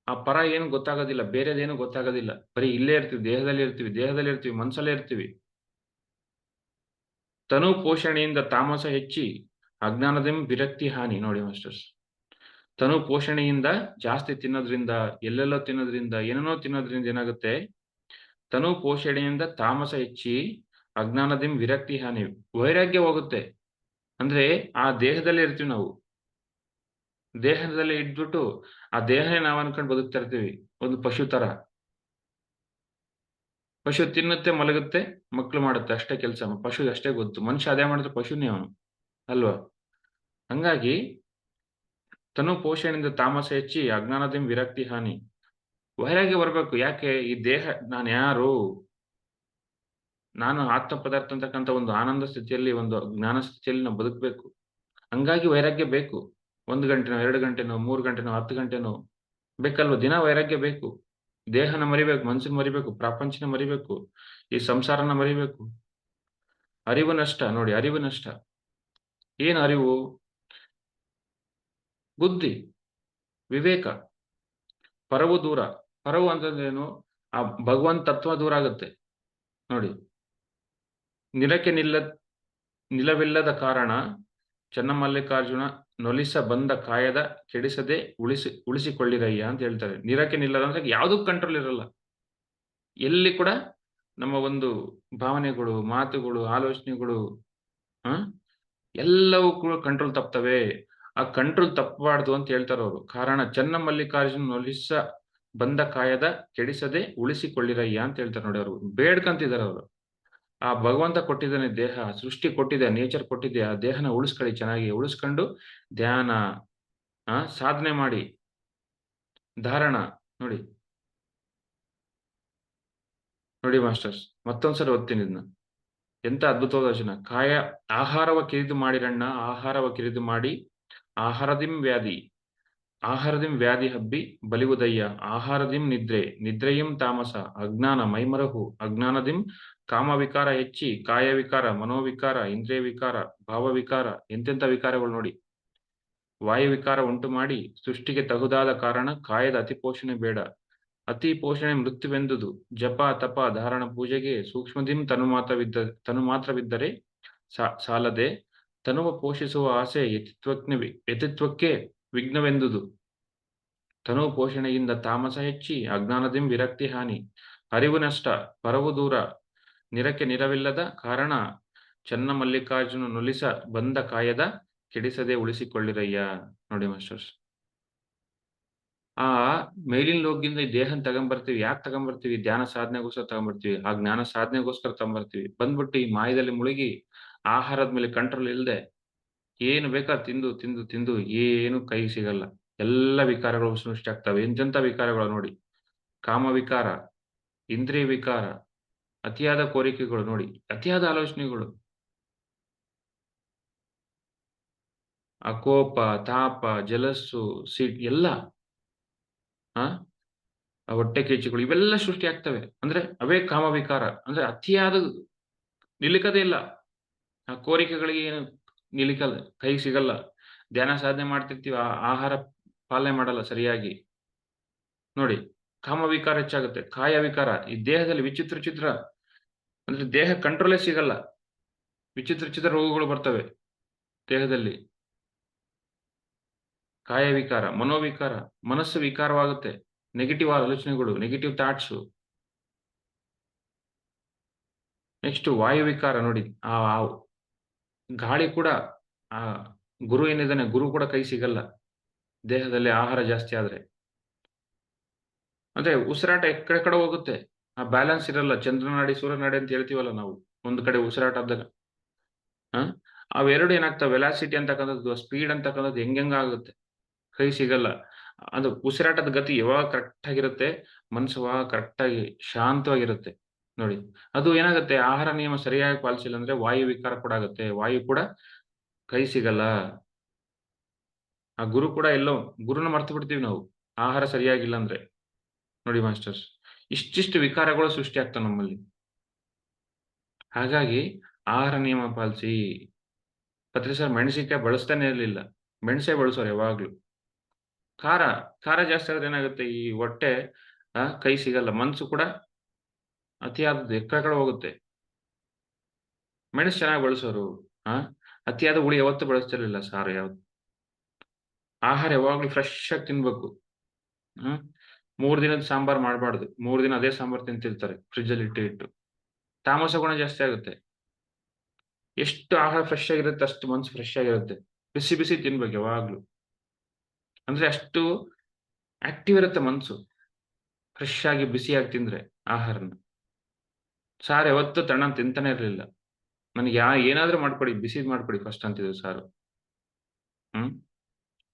ಆ ಪರ ಏನು ಗೊತ್ತಾಗೋದಿಲ್ಲ, ಬೇರೆದೇನು ಗೊತ್ತಾಗೋದಿಲ್ಲ. ಬರೀ ಇಲ್ಲೇ ಇರ್ತೀವಿ, ದೇಹದಲ್ಲಿ ಇರ್ತೀವಿ, ಮನಸ್ಸಲ್ಲೇ ಇರ್ತೀವಿ. ತನು ಪೋಷಣೆಯಿಂದ ತಾಮಸ ಹೆಚ್ಚಿ ಅಜ್ಞಾನದಂ ವಿರಕ್ತಿ ಹಾನಿ. ನೋಡಿ ಮಾಸ್ಟರ್ಸ್, ತನು ಪೋಷಣೆಯಿಂದ ಜಾಸ್ತಿ ತಿನ್ನೋದ್ರಿಂದ, ಎಲ್ಲೆಲ್ಲೋ ತಿನ್ನೋದ್ರಿಂದ, ಏನೇನೋ ತಿನ್ನೋದ್ರಿಂದ ಏನಾಗುತ್ತೆ, ತನು ಪೋಷಣೆಯಿಂದ ತಾಮಸ ಹೆಚ್ಚಿ ಅಜ್ಞಾನದಂ ವಿರಕ್ತಿ ಹಾನಿ, ವೈರಾಗ್ಯ ಹೋಗುತ್ತೆ. ಅಂದ್ರೆ ಆ ದೇಹದಲ್ಲೇ ಇರ್ತೀವಿ ನಾವು, ದೇಹದಲ್ಲಿ ಇದ್ಬಿಟ್ಟು ಆ ದೇಹನೇ ನಾವು ಅನ್ಕೊಂಡು ಬದುಕ್ತಾ ಇರ್ತೀವಿ. ಒಂದು ಪಶು ತರ. ಪಶು ತಿನ್ನುತ್ತೆ, ಮಲಗುತ್ತೆ, ಮಕ್ಳು ಮಾಡುತ್ತೆ, ಅಷ್ಟೇ ಕೆಲಸ. ಪಶು ಅಷ್ಟೇ ಗೊತ್ತು. ಮನುಷ್ಯ ಅದೇ ಮಾಡಿದ್ರೆ ಪಶುನೇ ಅವನು, ಅಲ್ವಾ? ಹಂಗಾಗಿ ತನು ಪೋಷಣೆಯಿಂದ ತಾಮಸ ಹೆಚ್ಚಿ ಅಜ್ಞಾನದಂ ವಿರಕ್ತಿ ಹಾನಿ, ವೈರಾಗ್ಯ ಬರ್ಬೇಕು. ಯಾಕೆ? ಈ ದೇಹ ನಾನು ಯಾರು, ನಾನು ಆತ್ಮ ಪದಾರ್ಥ ಅಂತಕ್ಕಂಥ ಒಂದು ಆನಂದ ಸ್ಥಿತಿಯಲ್ಲಿ, ಒಂದು ಜ್ಞಾನ ಸ್ಥಿತಿಯಲ್ಲಿ ನಾವು ಬದುಕಬೇಕು. ಹಂಗಾಗಿ ವೈರಾಗ್ಯ ಬೇಕು. 1 ಗಂಟೆನೋ 2 ಗಂಟೆನೋ 3 ಗಂಟೆನೋ 10 ಗಂಟೆನೋ ಬೇಕಲ್ವ? ದಿನ ವೈರಾಗ್ಯ ಬೇಕು. ದೇಹನ ಮರಿಬೇಕು, ಮನಸ್ಸನ್ನ ಮರಿಬೇಕು, ಪ್ರಪಂಚನ ಮರಿಬೇಕು, ಈ ಸಂಸಾರನ ಮರಿಬೇಕು. ಅರಿವು ನಷ್ಟ. ನೋಡಿ, ಅರಿವು ನಷ್ಟ. ಏನು ಅರಿವು? ಬುದ್ಧಿ, ವಿವೇಕ. ಪರವು ದೂರ. ಪರವು ಅಂತಂದ್ರೇನು? ಆ ಭಗವಂತ ತತ್ವ ದೂರ ಆಗುತ್ತೆ. ನೋಡಿ, ನಿಲಕ್ಕೆ ನಿಲವಿಲ್ಲದ ಕಾರಣ ಚನ್ನಮಲ್ಲಿಕಾರ್ಜುನ ನೊಲಿಸ ಬಂದ ಕಾಯದ ಕೆಡಿಸದೆ ಉಳಿಸಿಕೊಳ್ಳಿರಯ್ಯ ಅಂತ ಹೇಳ್ತಾರೆ. ನಿರಕ್ಕೆ ನಿಲ್ಲದ ಅಂದ್ರೆ ಯಾವುದಕ್ಕೂ ಕಂಟ್ರೋಲ್ ಇರಲ್ಲ. ಎಲ್ಲಿ ಕೂಡ ನಮ್ಮ ಒಂದು ಭಾವನೆಗಳು, ಮಾತುಗಳು, ಆಲೋಚನೆಗಳು ಎಲ್ಲವೂ ಕೂಡ ಕಂಟ್ರೋಲ್ ತಪ್ತವೆ. ಆ ಕಂಟ್ರೋಲ್ ತಪ್ಪಬಾರ್ದು ಅಂತ ಹೇಳ್ತಾರೆ ಅವರು. ಕಾರಣ ಚನ್ನಮಲ್ಲಿಕಾರ್ಜುನ ನೊಲಿಸ ಬಂದ ಕಾಯದ ಕೆಡಿಸದೆ ಉಳಿಸಿಕೊಳ್ಳಿರಯ್ಯ ಅಂತ ಹೇಳ್ತಾರೆ. ನೋಡಿ, ಅವರು ಬೇಡ್ಕಂತಿದ್ದಾರೆ ಅವರು. ಆ ಭಗವಂತ ಕೊಟ್ಟಿದ್ದಾನೆ ದೇಹ, ಸೃಷ್ಟಿ ಕೊಟ್ಟಿದೆ, ನೇಚರ್ ಕೊಟ್ಟಿದೆ. ಆ ದೇಹನ ಉಳಿಸ್ಕೊಳ್ಳಿ, ಚೆನ್ನಾಗಿ ಉಳಿಸ್ಕೊಂಡು ಧ್ಯಾನ ಸಾಧನೆ ಮಾಡಿ. ಧಾರಣ ನೋಡಿ, ನೋಡಿ ಮಾಸ್ಟರ್ಸ್, ಮತ್ತೊಂದ್ಸರಿ ಓದ್ತೀನಿ ಇದನ್ನ. ಎಂತ ಅದ್ಭುತವಾದ ವಚನ. ಆಹಾರವ ಕಿರಿದು ಮಾಡಿರಣ್ಣ, ಆಹಾರವ ಕಿರಿದು ಮಾಡಿ ಆಹಾರದಿಂ ವ್ಯಾಧಿ ಹಬ್ಬಿ ಬಲಿವುದಯ್ಯ. ಆಹಾರದಿಂ ನಿದ್ರೆ, ನಿದ್ರೆಯಿಂ ತಾಮಸ, ಅಜ್ಞಾನ ಮೈಮರಹು, ಅಜ್ಞಾನದಿಂ ಕಾಮವಿಕಾರ ಹೆಚ್ಚಿ ಕಾಯವಿಕಾರ, ಮನೋವಿಕಾರ, ಇಂದ್ರಿಯ ವಿಕಾರ, ಭಾವವಿಕಾರ. ಎಂತೆಂಥ ವಿಕಾರಗಳು ನೋಡಿ. ವಾಯುವಿಕಾರ ಉಂಟು ಮಾಡಿ ಸೃಷ್ಟಿಗೆ ತಗುದಾದ ಕಾರಣ ಕಾಯದ ಅತಿ ಪೋಷಣೆ ಬೇಡ, ಅತಿ ಪೋಷಣೆ ಮೃತ್ಯುವೆಂದುದು. ಜಪ ತಪ ಧಾರಣ ಪೂಜೆಗೆ ಸೂಕ್ಷ್ಮದಿಂ ತನು ಮಾತ್ರವಿದ್ದರೆ ಸಾಲದೆ ತನುವ ಪೋಷಿಸುವ ಆಸೆ ಯತಿತ್ವಕ್ಕೆ ವಿಘ್ನವೆಂದುದು. ತನು ಪೋಷಣೆಯಿಂದ ತಾಮಸ ಹೆಚ್ಚಿ ಅಜ್ಞಾನದಿಂ ವಿರಕ್ತಿ ಹಾನಿ, ಅರಿವು ನಷ್ಟ, ಪರವು ದೂರ, ನಿರಕ್ಕೆ ನಿರವಿಲ್ಲದ ಕಾರಣ ಚನ್ನ ಮಲ್ಲಿಕಾರ್ಜುನ ನುಲಿಸ ಬಂದ ಕಾಯದ ಕೆಡಿಸದೆ ಉಳಿಸಿಕೊಳ್ಳಿರಯ್ಯ. ನೋಡಿ ಮಾಸ್ಟರ್ಸ್. ಆ ಮೇಲಿನ ಲೋಕದಿಂದ ಈ ದೇಹನ ತಗೊಂಬರ್ತೀವಿ. ಯಾಕೆ ತಗೊಂಬರ್ತೀವಿ? ಧ್ಯಾನ ಸಾಧನೆಗೋಸ್ಕರ ತಗೊಂಬರ್ತೀವಿ. ಆ ಜ್ಞಾನ ಸಾಧನೆಗೋಸ್ಕರ ತಗೊಂಬರ್ತೀವಿ. ಬಂದ್ಬಿಟ್ಟು ಈ ಮಾಯದಲ್ಲಿ ಮುಳುಗಿ ಆಹಾರದ ಮೇಲೆ ಕಂಟ್ರೋಲ್ ಇಲ್ದೆ ಏನು ಬೇಕಾ ತಿಂದು, ತಿಂದು, ತಿಂದು ಏನು ಕೈಗೆ ಸಿಗಲ್ಲ. ಎಲ್ಲ ವಿಕಾರಗಳು ಸೃಷ್ಟಿಯಾಗ್ತವೆ. ಎಂತೆಂಥ ವಿಕಾರಗಳು ನೋಡಿ. ಕಾಮ ವಿಕಾರ, ಇಂದ್ರಿಯ ವಿಕಾರ, ಅತಿಯಾದ ಕೋರಿಕೆಗಳು ನೋಡಿ, ಅತಿಯಾದ ಆಲೋಚನೆಗಳು, ಆ ಕೋಪ, ತಾಪ, ಜಲಸ್ಸು, ಎಲ್ಲ ಆ ಆ ಹೊಟ್ಟೆ ಕಿಚ್ಚುಗಳು ಇವೆಲ್ಲ ಸೃಷ್ಟಿಯಾಗ್ತವೆ. ಅಂದ್ರೆ ಅವೇ ಕಾಮವಿಕಾರ. ಅಂದ್ರೆ ಅತಿಯಾದ ನಿಲುಕದೇ ಇಲ್ಲ. ಆ ಕೋರಿಕೆಗಳಿಗೆ ಏನು ನಿಲಿಕಲ್ಲ, ಕೈಗೆ ಸಿಗಲ್ಲ. ಧ್ಯಾನ ಸಾಧನೆ ಮಾಡ್ತಿರ್ತೀವಿ, ಆಹಾರ ಪಾಲನೆ ಮಾಡಲ್ಲ ಸರಿಯಾಗಿ. ನೋಡಿ, ಕಾಮವಿಕಾರ ಹೆಚ್ಚಾಗುತ್ತೆ. ಕಾಯ ವಿಕಾರ, ಈ ದೇಹದಲ್ಲಿ ವಿಚಿತ್ರ ಚಿತ್ರ ಅಂದ್ರೆ ದೇಹ ಕಂಟ್ರೋಲೇ ಸಿಗಲ್ಲ. ವಿಚಿತ್ರ ಚಿತ್ರ ರೋಗಗಳು ಬರ್ತವೆ ದೇಹದಲ್ಲಿ. ಕಾಯ ವಿಕಾರ, ಮನೋವಿಕಾರ, ಮನಸ್ಸು ವಿಕಾರವಾಗುತ್ತೆ. ನೆಗೆಟಿವ್ ಆಲೋಚನೆಗಳು, ನೆಗೆಟಿವ್ ಥಾಟ್ಸು. ನೆಕ್ಸ್ಟ್ ವಾಯು ವಿಕಾರ ನೋಡಿ. ಆ ಆ ಗಾಳಿ ಕೂಡ ಆ ಗುರು ಏನಿದ್ದಾನೆ, ಗುರು ಕೂಡ ಕೈ ಸಿಗಲ್ಲ ದೇಹದಲ್ಲಿ ಆಹಾರ ಜಾಸ್ತಿ ಆದ್ರೆ. ಅಂದ್ರೆ ಉಸಿರಾಟ ಎಕ್ಕಡೆ ಹೋಗುತ್ತೆ. ಆ ಬ್ಯಾಲೆನ್ಸ್ ಇರಲ್ಲ. ಚಂದ್ರನಾಡಿ, ಸೂರ್ಯನಾಡಿ ಅಂತ ಹೇಳ್ತೀವಲ್ಲ ನಾವು. ಒಂದು ಕಡೆ ಉಸಿರಾಟ ಆದಾಗ ಅವೆರಡು ಏನಾಗ್ತವೆ, ವೆಲಾಸಿಟಿ ಅಂತಕ್ಕಂಥದ್ದು, ಸ್ಪೀಡ್ ಅಂತಕ್ಕಂಥದ್ದು ಹೆಂಗಾಗುತ್ತೆ, ಕೈ ಸಿಗಲ್ಲ. ಅದು ಉಸಿರಾಟದ ಗತಿ ಯಾವಾಗ ಕರೆಕ್ಟ್ ಆಗಿರುತ್ತೆ, ಮನಸ್ಸು ಯಾವಾಗ ಕರೆಕ್ಟ್ ಆಗಿ ಶಾಂತವಾಗಿರುತ್ತೆ ನೋಡಿ. ಅದು ಏನಾಗುತ್ತೆ, ಆಹಾರ ನಿಯಮ ಸರಿಯಾಗಿ ಪಾಲಿಸಿಲ್ಲ ಅಂದ್ರೆ ವಾಯು ವಿಕಾರ ಕೂಡ ಆಗುತ್ತೆ. ವಾಯು ಕೂಡ ಕೈ ಸಿಗಲ್ಲ. ಆ ಗುರು ಕೂಡ ಎಲ್ಲೋ ಗುರುನ ಮರ್ತು ಬಿಡ್ತೀವಿ ನಾವು, ಆಹಾರ ಸರಿಯಾಗಿಲ್ಲ ಅಂದ್ರೆ. ನೋಡಿ ಮಾಸ್ಟರ್ಸ್, ಇಷ್ಟಿಷ್ಟು ವಿಕಾರಗಳು ಸೃಷ್ಟಿ ಆಗ್ತವೆ ನಮ್ಮಲ್ಲಿ. ಹಾಗಾಗಿ ಆಹಾರ ನಿಯಮ ಪಾಲಿಸಿ. ಪತ್ರಿ ಸರ್ ಮೆಣಸಿನಕಾಯಿ ಬಳಸ್ತಾನೆ ಇರಲಿಲ್ಲ. ಮೆಣಸೇ ಬಳಸೋರು ಯಾವಾಗ್ಲೂ. ಖಾರ ಖಾರ ಜಾಸ್ತಿ ಆದ್ರೆ ಏನಾಗುತ್ತೆ, ಈ ಹೊಟ್ಟೆ ಕೈ ಸಿಗಲ್ಲ. ಮನ್ಸು ಕೂಡ ಅತಿಯಾದದ್ದು ಎಕ್ಕಡೆ ಹೋಗುತ್ತೆ. ಮೆಣಸು ಚೆನ್ನಾಗಿ ಬಳಸೋರು. ಅತಿಯಾದ ಹುಳಿ ಯಾವತ್ತೂ ಬಳಸ್ತಿರ್ಲಿಲ್ಲ ಸಾರು ಯಾವತ್ತು. ಆಹಾರ ಯಾವಾಗ್ಲೂ ಫ್ರೆಶ್ ಆಗಿ ತಿನ್ಬೇಕು. 3 ದಿನದ ಸಾಂಬಾರ್ ಮಾಡಬಾರ್ದು. 3 ದಿನ ಅದೇ ಸಾಂಬಾರ್ ತಿಂತಿರ್ತಾರೆ ಫ್ರಿಡ್ಜ್ ಅಲ್ಲಿ ಇಟ್ಟು. ತಾಮಸ ಗುಣ ಜಾಸ್ತಿ ಆಗುತ್ತೆ. ಎಷ್ಟು ಆಹಾರ ಫ್ರೆಶ್ ಆಗಿರುತ್ತೆ ಅಷ್ಟು ಮನ್ಸು ಫ್ರೆಶ್ ಆಗಿರುತ್ತೆ. ಬಿಸಿ ಬಿಸಿ ತಿನ್ಬೇಕು ಯಾವಾಗ್ಲೂ. ಅಂದ್ರೆ ಅಷ್ಟು ಆಕ್ಟಿವ್ ಇರುತ್ತೆ ಮನ್ಸು, ಫ್ರೆಶ್ ಆಗಿ ಬಿಸಿಯಾಗಿ ತಿಂದ್ರೆ ಆಹಾರನ. ಸಾರು ಯಾವತ್ತೂ ತಣ್ಣನ್ ತಿಂತಾನೆ ಇರ್ಲಿಲ್ಲ. ನನಗೆ ಏನಾದ್ರೂ ಮಾಡ್ಕೊಡಿ, ಬಿಸಿದ್ ಮಾಡ್ಕೊಡಿ ಫಸ್ಟ್ ಅಂತಿದ್ರು ಸಾರು.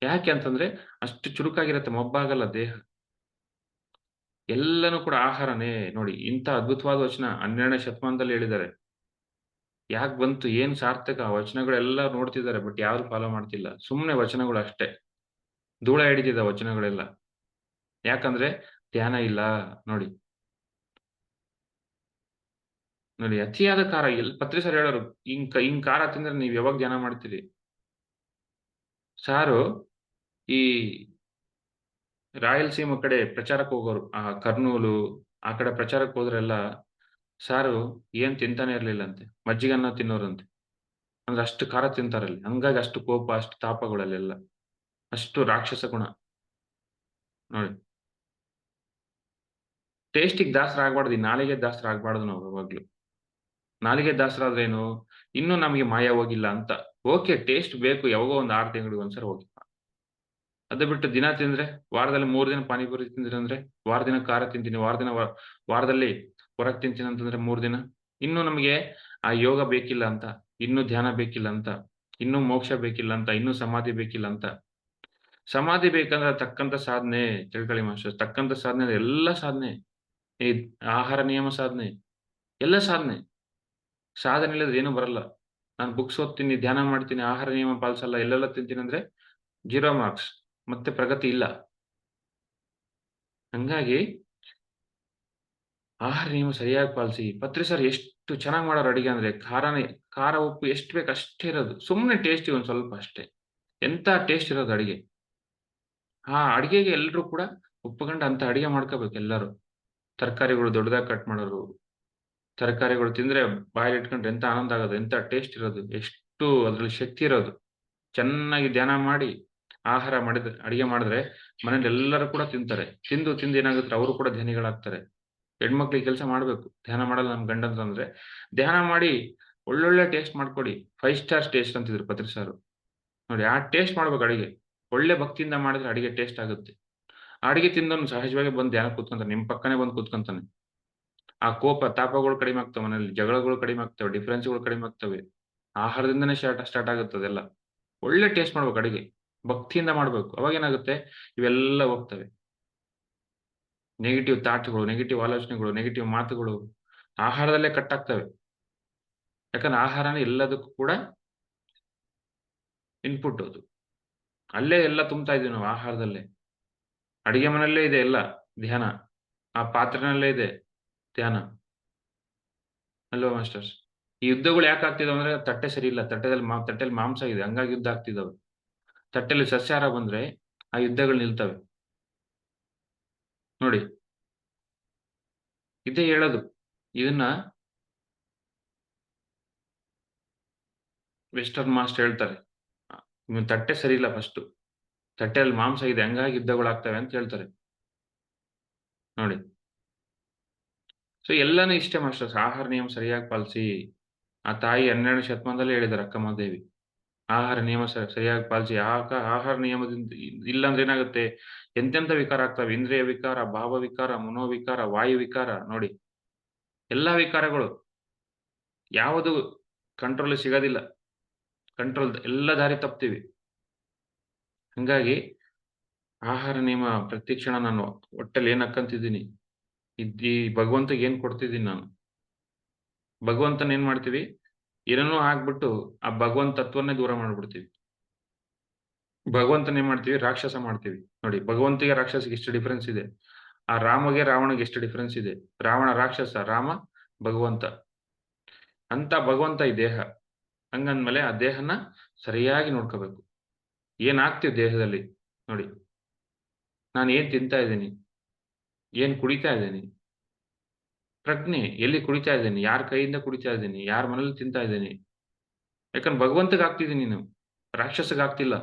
ಯಾಕೆ ಅಂತಂದ್ರೆ ಅಷ್ಟು ಚುರುಕಾಗಿರುತ್ತೆ, ಮೊಬ್ಬಾಗಲ್ಲ ದೇಹ. ಎಲ್ಲನೂ ಕೂಡ ಆಹಾರನೇ ನೋಡಿ. ಇಂಥ ಅದ್ಭುತವಾದ ವಚನ 12ನೇ ಶತಮಾನದಲ್ಲಿ ಹೇಳಿದ್ದಾರೆ. ಯಾಕೆ ಬಂತು, ಏನ್ ಸಾರ್ಥಕ? ವಚನಗಳೆಲ್ಲ ನೋಡ್ತಿದ್ದಾರೆ, ಬಟ್ ಯಾರು ಫಾಲೋ ಮಾಡ್ತಿಲ್ಲ. ಸುಮ್ನೆ ವಚನಗಳು ಅಷ್ಟೇ, ಧೂಳ ಹಿಡಿತಿದ್ದ ವಚನಗಳೆಲ್ಲ. ಯಾಕಂದ್ರೆ ಧ್ಯಾನ ಇಲ್ಲ ನೋಡಿ. ನೋಡಿ, ಅತಿಯಾದ ಖಾರ. ಪತ್ರಿ ಸರ್ ಹೇಳೋರು, ಹಿಂಗ್ ಖಾರ ತಿಂದ್ರೆ ನೀವ್ ಯಾವಾಗ ಧ್ಯಾನ ಮಾಡ್ತೀರಿ? ಸಾರು ಈ ರಾಯಲಸೀಮೆ ಕಡೆ ಪ್ರಚಾರಕ್ಕೆ ಹೋಗೋರು, ಕರ್ನೂಲು ಆ ಕಡೆ ಪ್ರಚಾರಕ್ಕೆ ಹೋದ್ರೆಲ್ಲ ಸಾರು ಏನ್ ತಿಂತಾನೆ ಇರ್ಲಿಲ್ಲಂತೆ. ಮಜ್ಜಿಗೆನ್ನ ತಿನ್ನೋರಂತೆ. ಅಂದ್ರೆ ಅಷ್ಟು ಖಾರ ತಿಂತಾರಲ್ಲಿ. ಹಂಗಾಗಿ ಅಷ್ಟು ಕೋಪ, ಅಷ್ಟು ತಾಪಗಳಲ್ಲೆಲ್ಲ, ಅಷ್ಟು ರಾಕ್ಷಸ ಗುಣ ನೋಡಿ. ಟೇಸ್ಟಿಗೆ ದಾಸರ ಆಗ್ಬಾರ್ದು, ನಾಲಿಗೆ ದಾಸರ ಆಗ್ಬಾರ್ದು ನಾವು ಯಾವಾಗ್ಲೂ. ನಾಲಿಗೆ ದಾಸರ ಆದ್ರೇನು, ಇನ್ನೂ ನಮಗೆ ಮಾಯ ಹೋಗಿಲ್ಲ ಅಂತ. ಓಕೆ, ಟೇಸ್ಟ್ ಬೇಕು, ಯಾವಾಗೋ ಒಂದು 6 ತಿಂಗಳಿಗೆ ಒಂದ್ಸಲ ಹೋಗಿ. ಅದು ಬಿಟ್ಟು ದಿನ ತಿಂದ್ರೆ, ವಾರದಲ್ಲಿ 3 ದಿನ ಪಾನಿಪುರಿ ತಿಂದ್ರಿ ಅಂದ್ರೆ, ದಿನ ಖಾರ ತಿಂತೀನಿ, ವಾರದಲ್ಲಿ ಹೊರಗ್ ತಿಂತೀನಿ ಅಂತಂದ್ರೆ 3 ದಿನ. ಇನ್ನು ನಮಗೆ ಆ ಯೋಗ ಬೇಕಿಲ್ಲ ಅಂತ, ಇನ್ನೂ ಧ್ಯಾನ ಬೇಕಿಲ್ಲ ಅಂತ, ಇನ್ನೂ ಮೋಕ್ಷ ಬೇಕಿಲ್ಲ ಅಂತ, ಇನ್ನೂ ಸಮಾಧಿ ಬೇಕಿಲ್ಲ ಅಂತ. ಸಮಾಧಿ ಬೇಕಂದ್ರೆ ತಕ್ಕಂತ ಸಾಧನೆ ತಿಳ್ಕೊಳ್ಳಿ ಮಾಸ್ಟರ್. ತಕ್ಕಂತ ಸಾಧನೆ ಎಲ್ಲ ಸಾಧನೆ. ಈ ಆಹಾರ ನಿಯಮ ಸಾಧನೆ, ಎಲ್ಲ ಸಾಧನೆ. ಸಾಧನೆ ಇಲ್ಲದ್ರೆ ಏನು ಬರಲ್ಲ. ನಾನು ಬುಕ್ಸ್ ಓದ್ತೀನಿ, ಧ್ಯಾನ ಮಾಡ್ತೀನಿ, ಆಹಾರ ನಿಯಮ ಪಾಲಿಸಲ್ಲ, ಎಲ್ಲೆಲ್ಲ ತಿಂತೀನಿ ಅಂದ್ರೆ 0 ಮಾರ್ಕ್ಸ್, ಮತ್ತೆ ಪ್ರಗತಿ ಇಲ್ಲ. ಹಂಗಾಗಿ ಆಹಾರ ನಿಯಮ ಸರಿಯಾಗಿ ಪಾಲಿಸಿ. ಪತ್ರಿ ಸರ್ ಎಷ್ಟು ಚೆನ್ನಾಗಿ ಮಾಡೋರು ಅಡಿಗೆ ಅಂದ್ರೆ, ಖಾರ ಉಪ್ಪು ಎಷ್ಟು ಬೇಕು ಅಷ್ಟೇ ಇರೋದು. ಸುಮ್ನೆ ಟೇಸ್ಟಿಗೆ ಒಂದ್ ಸ್ವಲ್ಪ ಅಷ್ಟೇ. ಎಂತ ಟೇಸ್ಟ್ ಇರೋದು ಅಡಿಗೆ. ಆ ಅಡಿಗೆಗೆ ಎಲ್ರೂ ಕೂಡ ಒಪ್ಕೊಂಡು ಅಂತ ಅಡಿಗೆ ಮಾಡ್ಕೋಬೇಕು ಎಲ್ಲರೂ. ತರಕಾರಿಗಳು ದೊಡ್ಡದಾಗಿ ಕಟ್ ಮಾಡೋರು. ತರಕಾರಿಗಳು ತಿಂದ್ರೆ ಬಾಯಲ್ಲಿ ಇಟ್ಕೊಂಡ್ರೆ ಎಂತ ಆನಂದ ಆಗೋದು, ಎಂತ ಟೇಸ್ಟ್ ಇರೋದು, ಎಷ್ಟು ಅದ್ರಲ್ಲಿ ಶಕ್ತಿ ಇರೋದು. ಚೆನ್ನಾಗಿ ಧ್ಯಾನ ಮಾಡಿ ಅಡಿಗೆ ಮಾಡಿದ್ರೆ ಮನೇಲಿ ಎಲ್ಲರೂ ಕೂಡ ತಿಂತಾರೆ. ತಿಂದು ಏನಾಗುತ್ತೆ, ಅವರು ಕೂಡ ಧ್ಯಾನಿಗಳಾಗ್ತಾರೆ. ಹೆಣ್ಮಕ್ಳಿಗೆ ಕೆಲಸ ಮಾಡ್ಬೇಕು. ಧ್ಯಾನ ಮಾಡಲ್ಲ ನಮ್ ಗಂಡಂದ್ರು ಅಂದ್ರೆ, ಧ್ಯಾನ ಮಾಡಿ ಒಳ್ಳೊಳ್ಳೆ ಟೇಸ್ಟ್ ಮಾಡ್ಕೊಡಿ. 5 ಸ್ಟಾರ್ಸ್ ಟೇಸ್ಟ್ ಅಂತಿದ್ರು ಪತ್ರಿ ಸಾರು. ನೋಡಿ ಆ ಟೇಸ್ಟ್ ಮಾಡ್ಬೇಕು ಅಡಿಗೆ. ಒಳ್ಳೆ ಭಕ್ತಿಯಿಂದ ಮಾಡಿದ್ರೆ ಅಡಿಗೆ ಟೇಸ್ಟ್ ಆಗುತ್ತೆ. ಆ ಅಡಿಗೆ ತಿಂದವನು ಸಹಜವಾಗಿ ಬಂದು ಧ್ಯಾನ ಕೂತ್ಕೊಂತಾನೆ. ನಿಮ್ಮ ಪಕ್ಕನೇ ಬಂದು ಕೂತ್ಕೊಂತಾನೆ. ಆ ಕೋಪ, ತಾಪಗಳು ಕಡಿಮೆ ಆಗ್ತವೆ ಮನೇಲಿ. ಜಗಳಗಳು ಕಡಿಮೆ ಆಗ್ತವೆ. ಡಿಫರೆನ್ಸ್‌ಗಳು ಕಡಿಮೆ ಆಗ್ತವೆ. ಆಹಾರದಿಂದನೇ ಸ್ಟಾರ್ಟ್ ಆಗುತ್ತೆ ಅದೆಲ್ಲ. ಒಳ್ಳೆ ಟೇಸ್ಟ್ ಮಾಡ್ಬೇಕು ಅಡಿಗೆ. ಭಕ್ತಿಯಿಂದ ಮಾಡ್ಬೇಕು. ಅವಾಗೇನಾಗುತ್ತೆ ಇವೆಲ್ಲ ಹೋಗ್ತವೆ. ನೆಗೆಟಿವ್ ಥಾಟ್ಸ್‌ಗಳು, ನೆಗೆಟಿವ್ ಆಲೋಚನೆಗಳು, ನೆಗೆಟಿವ್ ಮಾತುಗಳು ಆಹಾರದಲ್ಲೇ ಕಟ್ ಆಗ್ತವೆ. ಯಾಕಂದ್ರೆ ಆಹಾರನೇ ಎಲ್ಲದಕ್ಕೂ ಕೂಡ ಇನ್‌ಪುಟ್ ಅದು. ಅಲ್ಲೇ ಎಲ್ಲ ತುಂಬ್ತಾ ಇದೀವಿ ನಾವು ಆಹಾರದಲ್ಲೇ. ಅಡಿಗೆ ಮನೆಯಲ್ಲೇ ಇದೆ ಎಲ್ಲ ಧ್ಯಾನ. ಆ ಪಾತ್ರೆನಲ್ಲೇ ಇದೆ ಧ್ಯಾನ. ಅಲ್ವಾ ಮಾಸ್ಟರ್ಸ್? ಈ ಯುದ್ಧಗಳು ಯಾಕೆ ಆಗ್ತಿದಾವೆ ಅಂದ್ರೆ ತಟ್ಟೆ ಸರಿ ಇಲ್ಲ. ತಟ್ಟೆಲಿ ಮಾಂಸ ಇದೆ. ಹಂಗಾಗಿ ಯುದ್ಧ ಆಗ್ತಿದಾವೆ. ತಟ್ಟೆಲಿ ಸಸ್ಯಾಹಾರ ಬಂದ್ರೆ ಆ ಯುದ್ಧಗಳು ನಿಲ್ತವೆ. ನೋಡಿ, ಇದೇ ಹೇಳೋದು. ಇದನ್ನ ವೆಸ್ಟರ್ನ್ ಮಾಸ್ಟರ್ ಹೇಳ್ತಾರೆ. ನಿಮ್ ತಟ್ಟೆ ಸರಿ ಇಲ್ಲ ಫಸ್ಟು. ತಟ್ಟೆಯಲ್ಲಿ ಮಾಂಸ ಇದೆ. ಹಂಗಾಗಿ ಯುದ್ಧಗಳಾಗ್ತವೆ ಅಂತ ಹೇಳ್ತಾರೆ. ನೋಡಿ. ಸೊ ಎಲ್ಲಾನು ಇಷ್ಟೇ ಮಾಸ್ಟರ್ಸ್. ಆಹಾರ ನಿಯಮ ಸರಿಯಾಗಿ ಪಾಲಿಸಿ. ಆ ತಾಯಿ 12ನೇ ಶತಮಾನದಲ್ಲೇ ಹೇಳಿದ್ದಾರೆ ಅಕ್ಕಮಹಾದೇವಿ. ಆಹಾರ ನಿಯಮ ಸರಿಯಾಗಿ ಪಾಲಿಸಿ. ಆಹಾರ ನಿಯಮದಿಂದ ಇಲ್ಲಾಂದ್ರೆ ಏನಾಗುತ್ತೆ? ಎಂತೆಂಥ ವಿಕಾರ ಆಗ್ತವೆ. ಇಂದ್ರಿಯ ವಿಕಾರ, ಭಾವ ವಿಕಾರ, ಮನೋವಿಕಾರ, ವಾಯು ವಿಕಾರ ನೋಡಿ. ಎಲ್ಲಾ ವಿಕಾರಗಳು ಯಾವುದು ಕಂಟ್ರೋಲ್ ಸಿಗೋದಿಲ್ಲ. ಕಂಟ್ರೋಲ್ ಎಲ್ಲ ದಾರಿ ತಪ್ತೀವಿ. ಹಂಗಾಗಿ ಆಹಾರ ನಿಯಮ ಪ್ರತಿ ಕ್ಷಣ ನಾನು ಹೊಟ್ಟೆಲಿ ಏನ್ ಹಾಕ್ಕಂತಿದ್ದೀನಿ, ಈ ಭಗವಂತಗೆ ಏನ್ ಕೊಡ್ತಿದ್ದೀನಿ ನಾನು. ಭಗವಂತನ ಏನ್ ಮಾಡ್ತೀವಿ? ಏನೇನೋ ಹಾಕ್ಬಿಟ್ಟು ಆ ಭಗವಂತ ತತ್ವನ್ನೇ ದೂರ ಮಾಡ್ಬಿಡ್ತೀವಿ. ಭಗವಂತನ ಏನ್ ಮಾಡ್ತೀವಿ? ರಾಕ್ಷಸ ಮಾಡ್ತೀವಿ. ನೋಡಿ ಭಗವಂತಗೆ ರಾಕ್ಷಸಿಗೆ ಎಷ್ಟು ಡಿಫರೆನ್ಸ್ ಇದೆ. ಆ ರಾಮಗೆ ರಾವಣಗೆ ಎಷ್ಟು ಡಿಫರೆನ್ಸ್ ಇದೆ. ರಾವಣ ರಾಕ್ಷಸ, ರಾಮ ಭಗವಂತ. ಅಂತ ಭಗವಂತ ಈ ದೇಹ. ಹಂಗಂದ್ಮೇಲೆ ಆ ದೇಹನ ಸರಿಯಾಗಿ ನೋಡ್ಕೋಬೇಕು. ಏನ್ ಹಾಕ್ತಿವಿ ದೇಹದಲ್ಲಿ ನೋಡಿ. ನಾನು ಏನ್ ತಿಂತಾ ಇದ್ದೀನಿ? ಏನ್ ಕುಡಿತಾ ಇದ್ದೀನಿ? ಪ್ರಜ್ಞೆ ಎಲ್ಲಿ ಕುಡಿತಾ ಇದ್ದೀನಿ? ಯಾರ ಕೈಯಿಂದ ಕುಡಿತಾ ಇದ್ದೀನಿ? ಯಾರ ಮನೇಲಿ ತಿಂತಾ ಇದ್ದೀನಿ? ಯಾಕಂದ್ರೆ ಭಗವಂತಗೆ ಆಗ್ತಿದ್ದೀನಿ ನಾನು. ರಾಕ್ಷಸಗೆ ಆಗ್ತಿಲ್ಲ.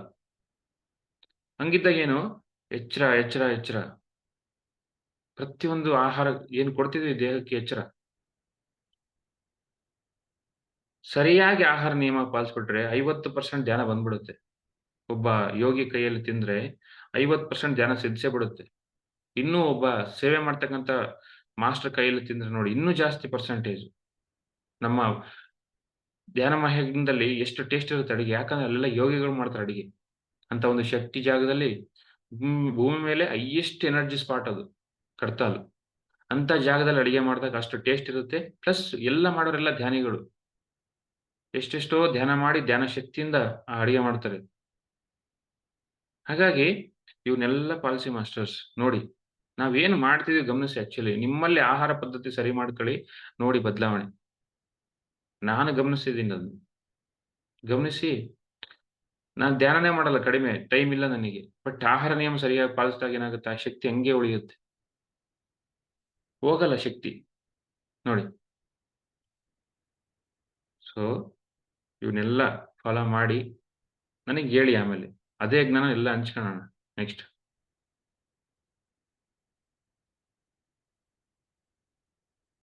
ಹಂಗಿದ್ದಾಗ ಏನು? ಎಚ್ಚರ, ಎಚ್ಚರ, ಎಚ್ಚರ. ಪ್ರತಿಯೊಂದು ಆಹಾರ ಏನ್ ಕೊಡ್ತಿದೀವಿ ದೇಹಕ್ಕೆ ಎಚ್ಚರ. ಸರಿಯಾಗಿ ಆಹಾರ ನಿಯಮ ಪಾಲಿಸ್ಬಿಟ್ರೆ 50% ಧ್ಯಾನ ಬಂದ್ಬಿಡುತ್ತೆ. ಒಬ್ಬ ಯೋಗಿ ಕೈಯಲ್ಲಿ ತಿಂದ್ರೆ 50% ಧ್ಯಾನ ಸಿದ್ಧಿಸೇ ಬಿಡುತ್ತೆ. ಇನ್ನೂ ಒಬ್ಬ ಸೇವೆ ಮಾಡ್ತಕ್ಕಂಥ ಮಾಸ್ಟರ್ ಕೈಯಲ್ಲಿ ತಿಂದ್ರೆ ನೋಡಿ ಇನ್ನೂ ಜಾಸ್ತಿ ಪರ್ಸೆಂಟೇಜ್. ನಮ್ಮ ಧ್ಯಾನ ಮಹಾಯಜ್ಞದಲ್ಲಿ ಎಷ್ಟು ಟೇಸ್ಟ್ ಇರುತ್ತೆ ಅಡಿಗೆ. ಯಾಕಂದ್ರೆ ಅಲ್ಲೆಲ್ಲ ಯೋಗಿಗಳು ಮಾಡ್ತಾರೆ ಅಡಿಗೆ. ಅಂತ ಒಂದು ಶಕ್ತಿ ಜಾಗದಲ್ಲಿ ಭೂಮಿ ಮೇಲೆ ಹೈಯೆಸ್ಟ್ ಎನರ್ಜಿ ಸ್ಪಾಟ್ ಅದು ಕಡ್ತಾಲ್. ಅಂತ ಜಾಗದಲ್ಲಿ ಅಡಿಗೆ ಮಾಡಿದಾಗ ಅಷ್ಟು ಟೇಸ್ಟ್ ಇರುತ್ತೆ. ಪ್ಲಸ್ ಎಲ್ಲ ಮಾಡೋರೆಲ್ಲ ಧ್ಯಾನಿಗಳು. ಎಷ್ಟೆಷ್ಟೋ ಧ್ಯಾನ ಮಾಡಿ ಧ್ಯಾನ ಶಕ್ತಿಯಿಂದ ಆ ಅಡಿಗೆ ಮಾಡ್ತಾರೆ. ಹಾಗಾಗಿ ಇವನ್ನೆಲ್ಲ ಪಾಲಿಸಿ ಮಾಸ್ಟರ್ಸ್. ನೋಡಿ, ನಾವೇನು ಮಾಡ್ತಿದೀವಿ ಗಮನಿಸಿ ಆಕ್ಚುಲಿ. ನಿಮ್ಮಲ್ಲಿ ಆಹಾರ ಪದ್ಧತಿ ಸರಿ ಮಾಡ್ಕೊಳ್ಳಿ. ನೋಡಿ ಬದಲಾವಣೆ. ನಾನು ಗಮನಿಸಿದ್ದೀನಿ ಅದನ್ನ. ಗಮನಿಸಿ ನಾನು ಧ್ಯಾನನೇ ಮಾಡಲ್ಲ ಕಡಿಮೆ. ಟೈಮ್ ಇಲ್ಲ ನನಗೆ. ಬಟ್ ಆಹಾರ ನಿಯಮ ಸರಿಯಾಗಿ ಪಾಲಿಸಿದಾಗ ಏನಾಗುತ್ತೆ? ಆ ಶಕ್ತಿ ಹಂಗೆ ಉಳಿಯುತ್ತೆ. ಹೋಗಲ್ಲ ಶಕ್ತಿ. ನೋಡಿ. ಸೊ, ಇವನ್ನೆಲ್ಲ ಫಾಲೋ ಮಾಡಿ ನನಗೆ ಹೇಳಿ ಆಮೇಲೆ. ಅದೇ ಜ್ಞಾನ ಎಲ್ಲ ಹಂಚ್ಕೊಳ್ಳೋಣ ನೆಕ್ಸ್ಟ್.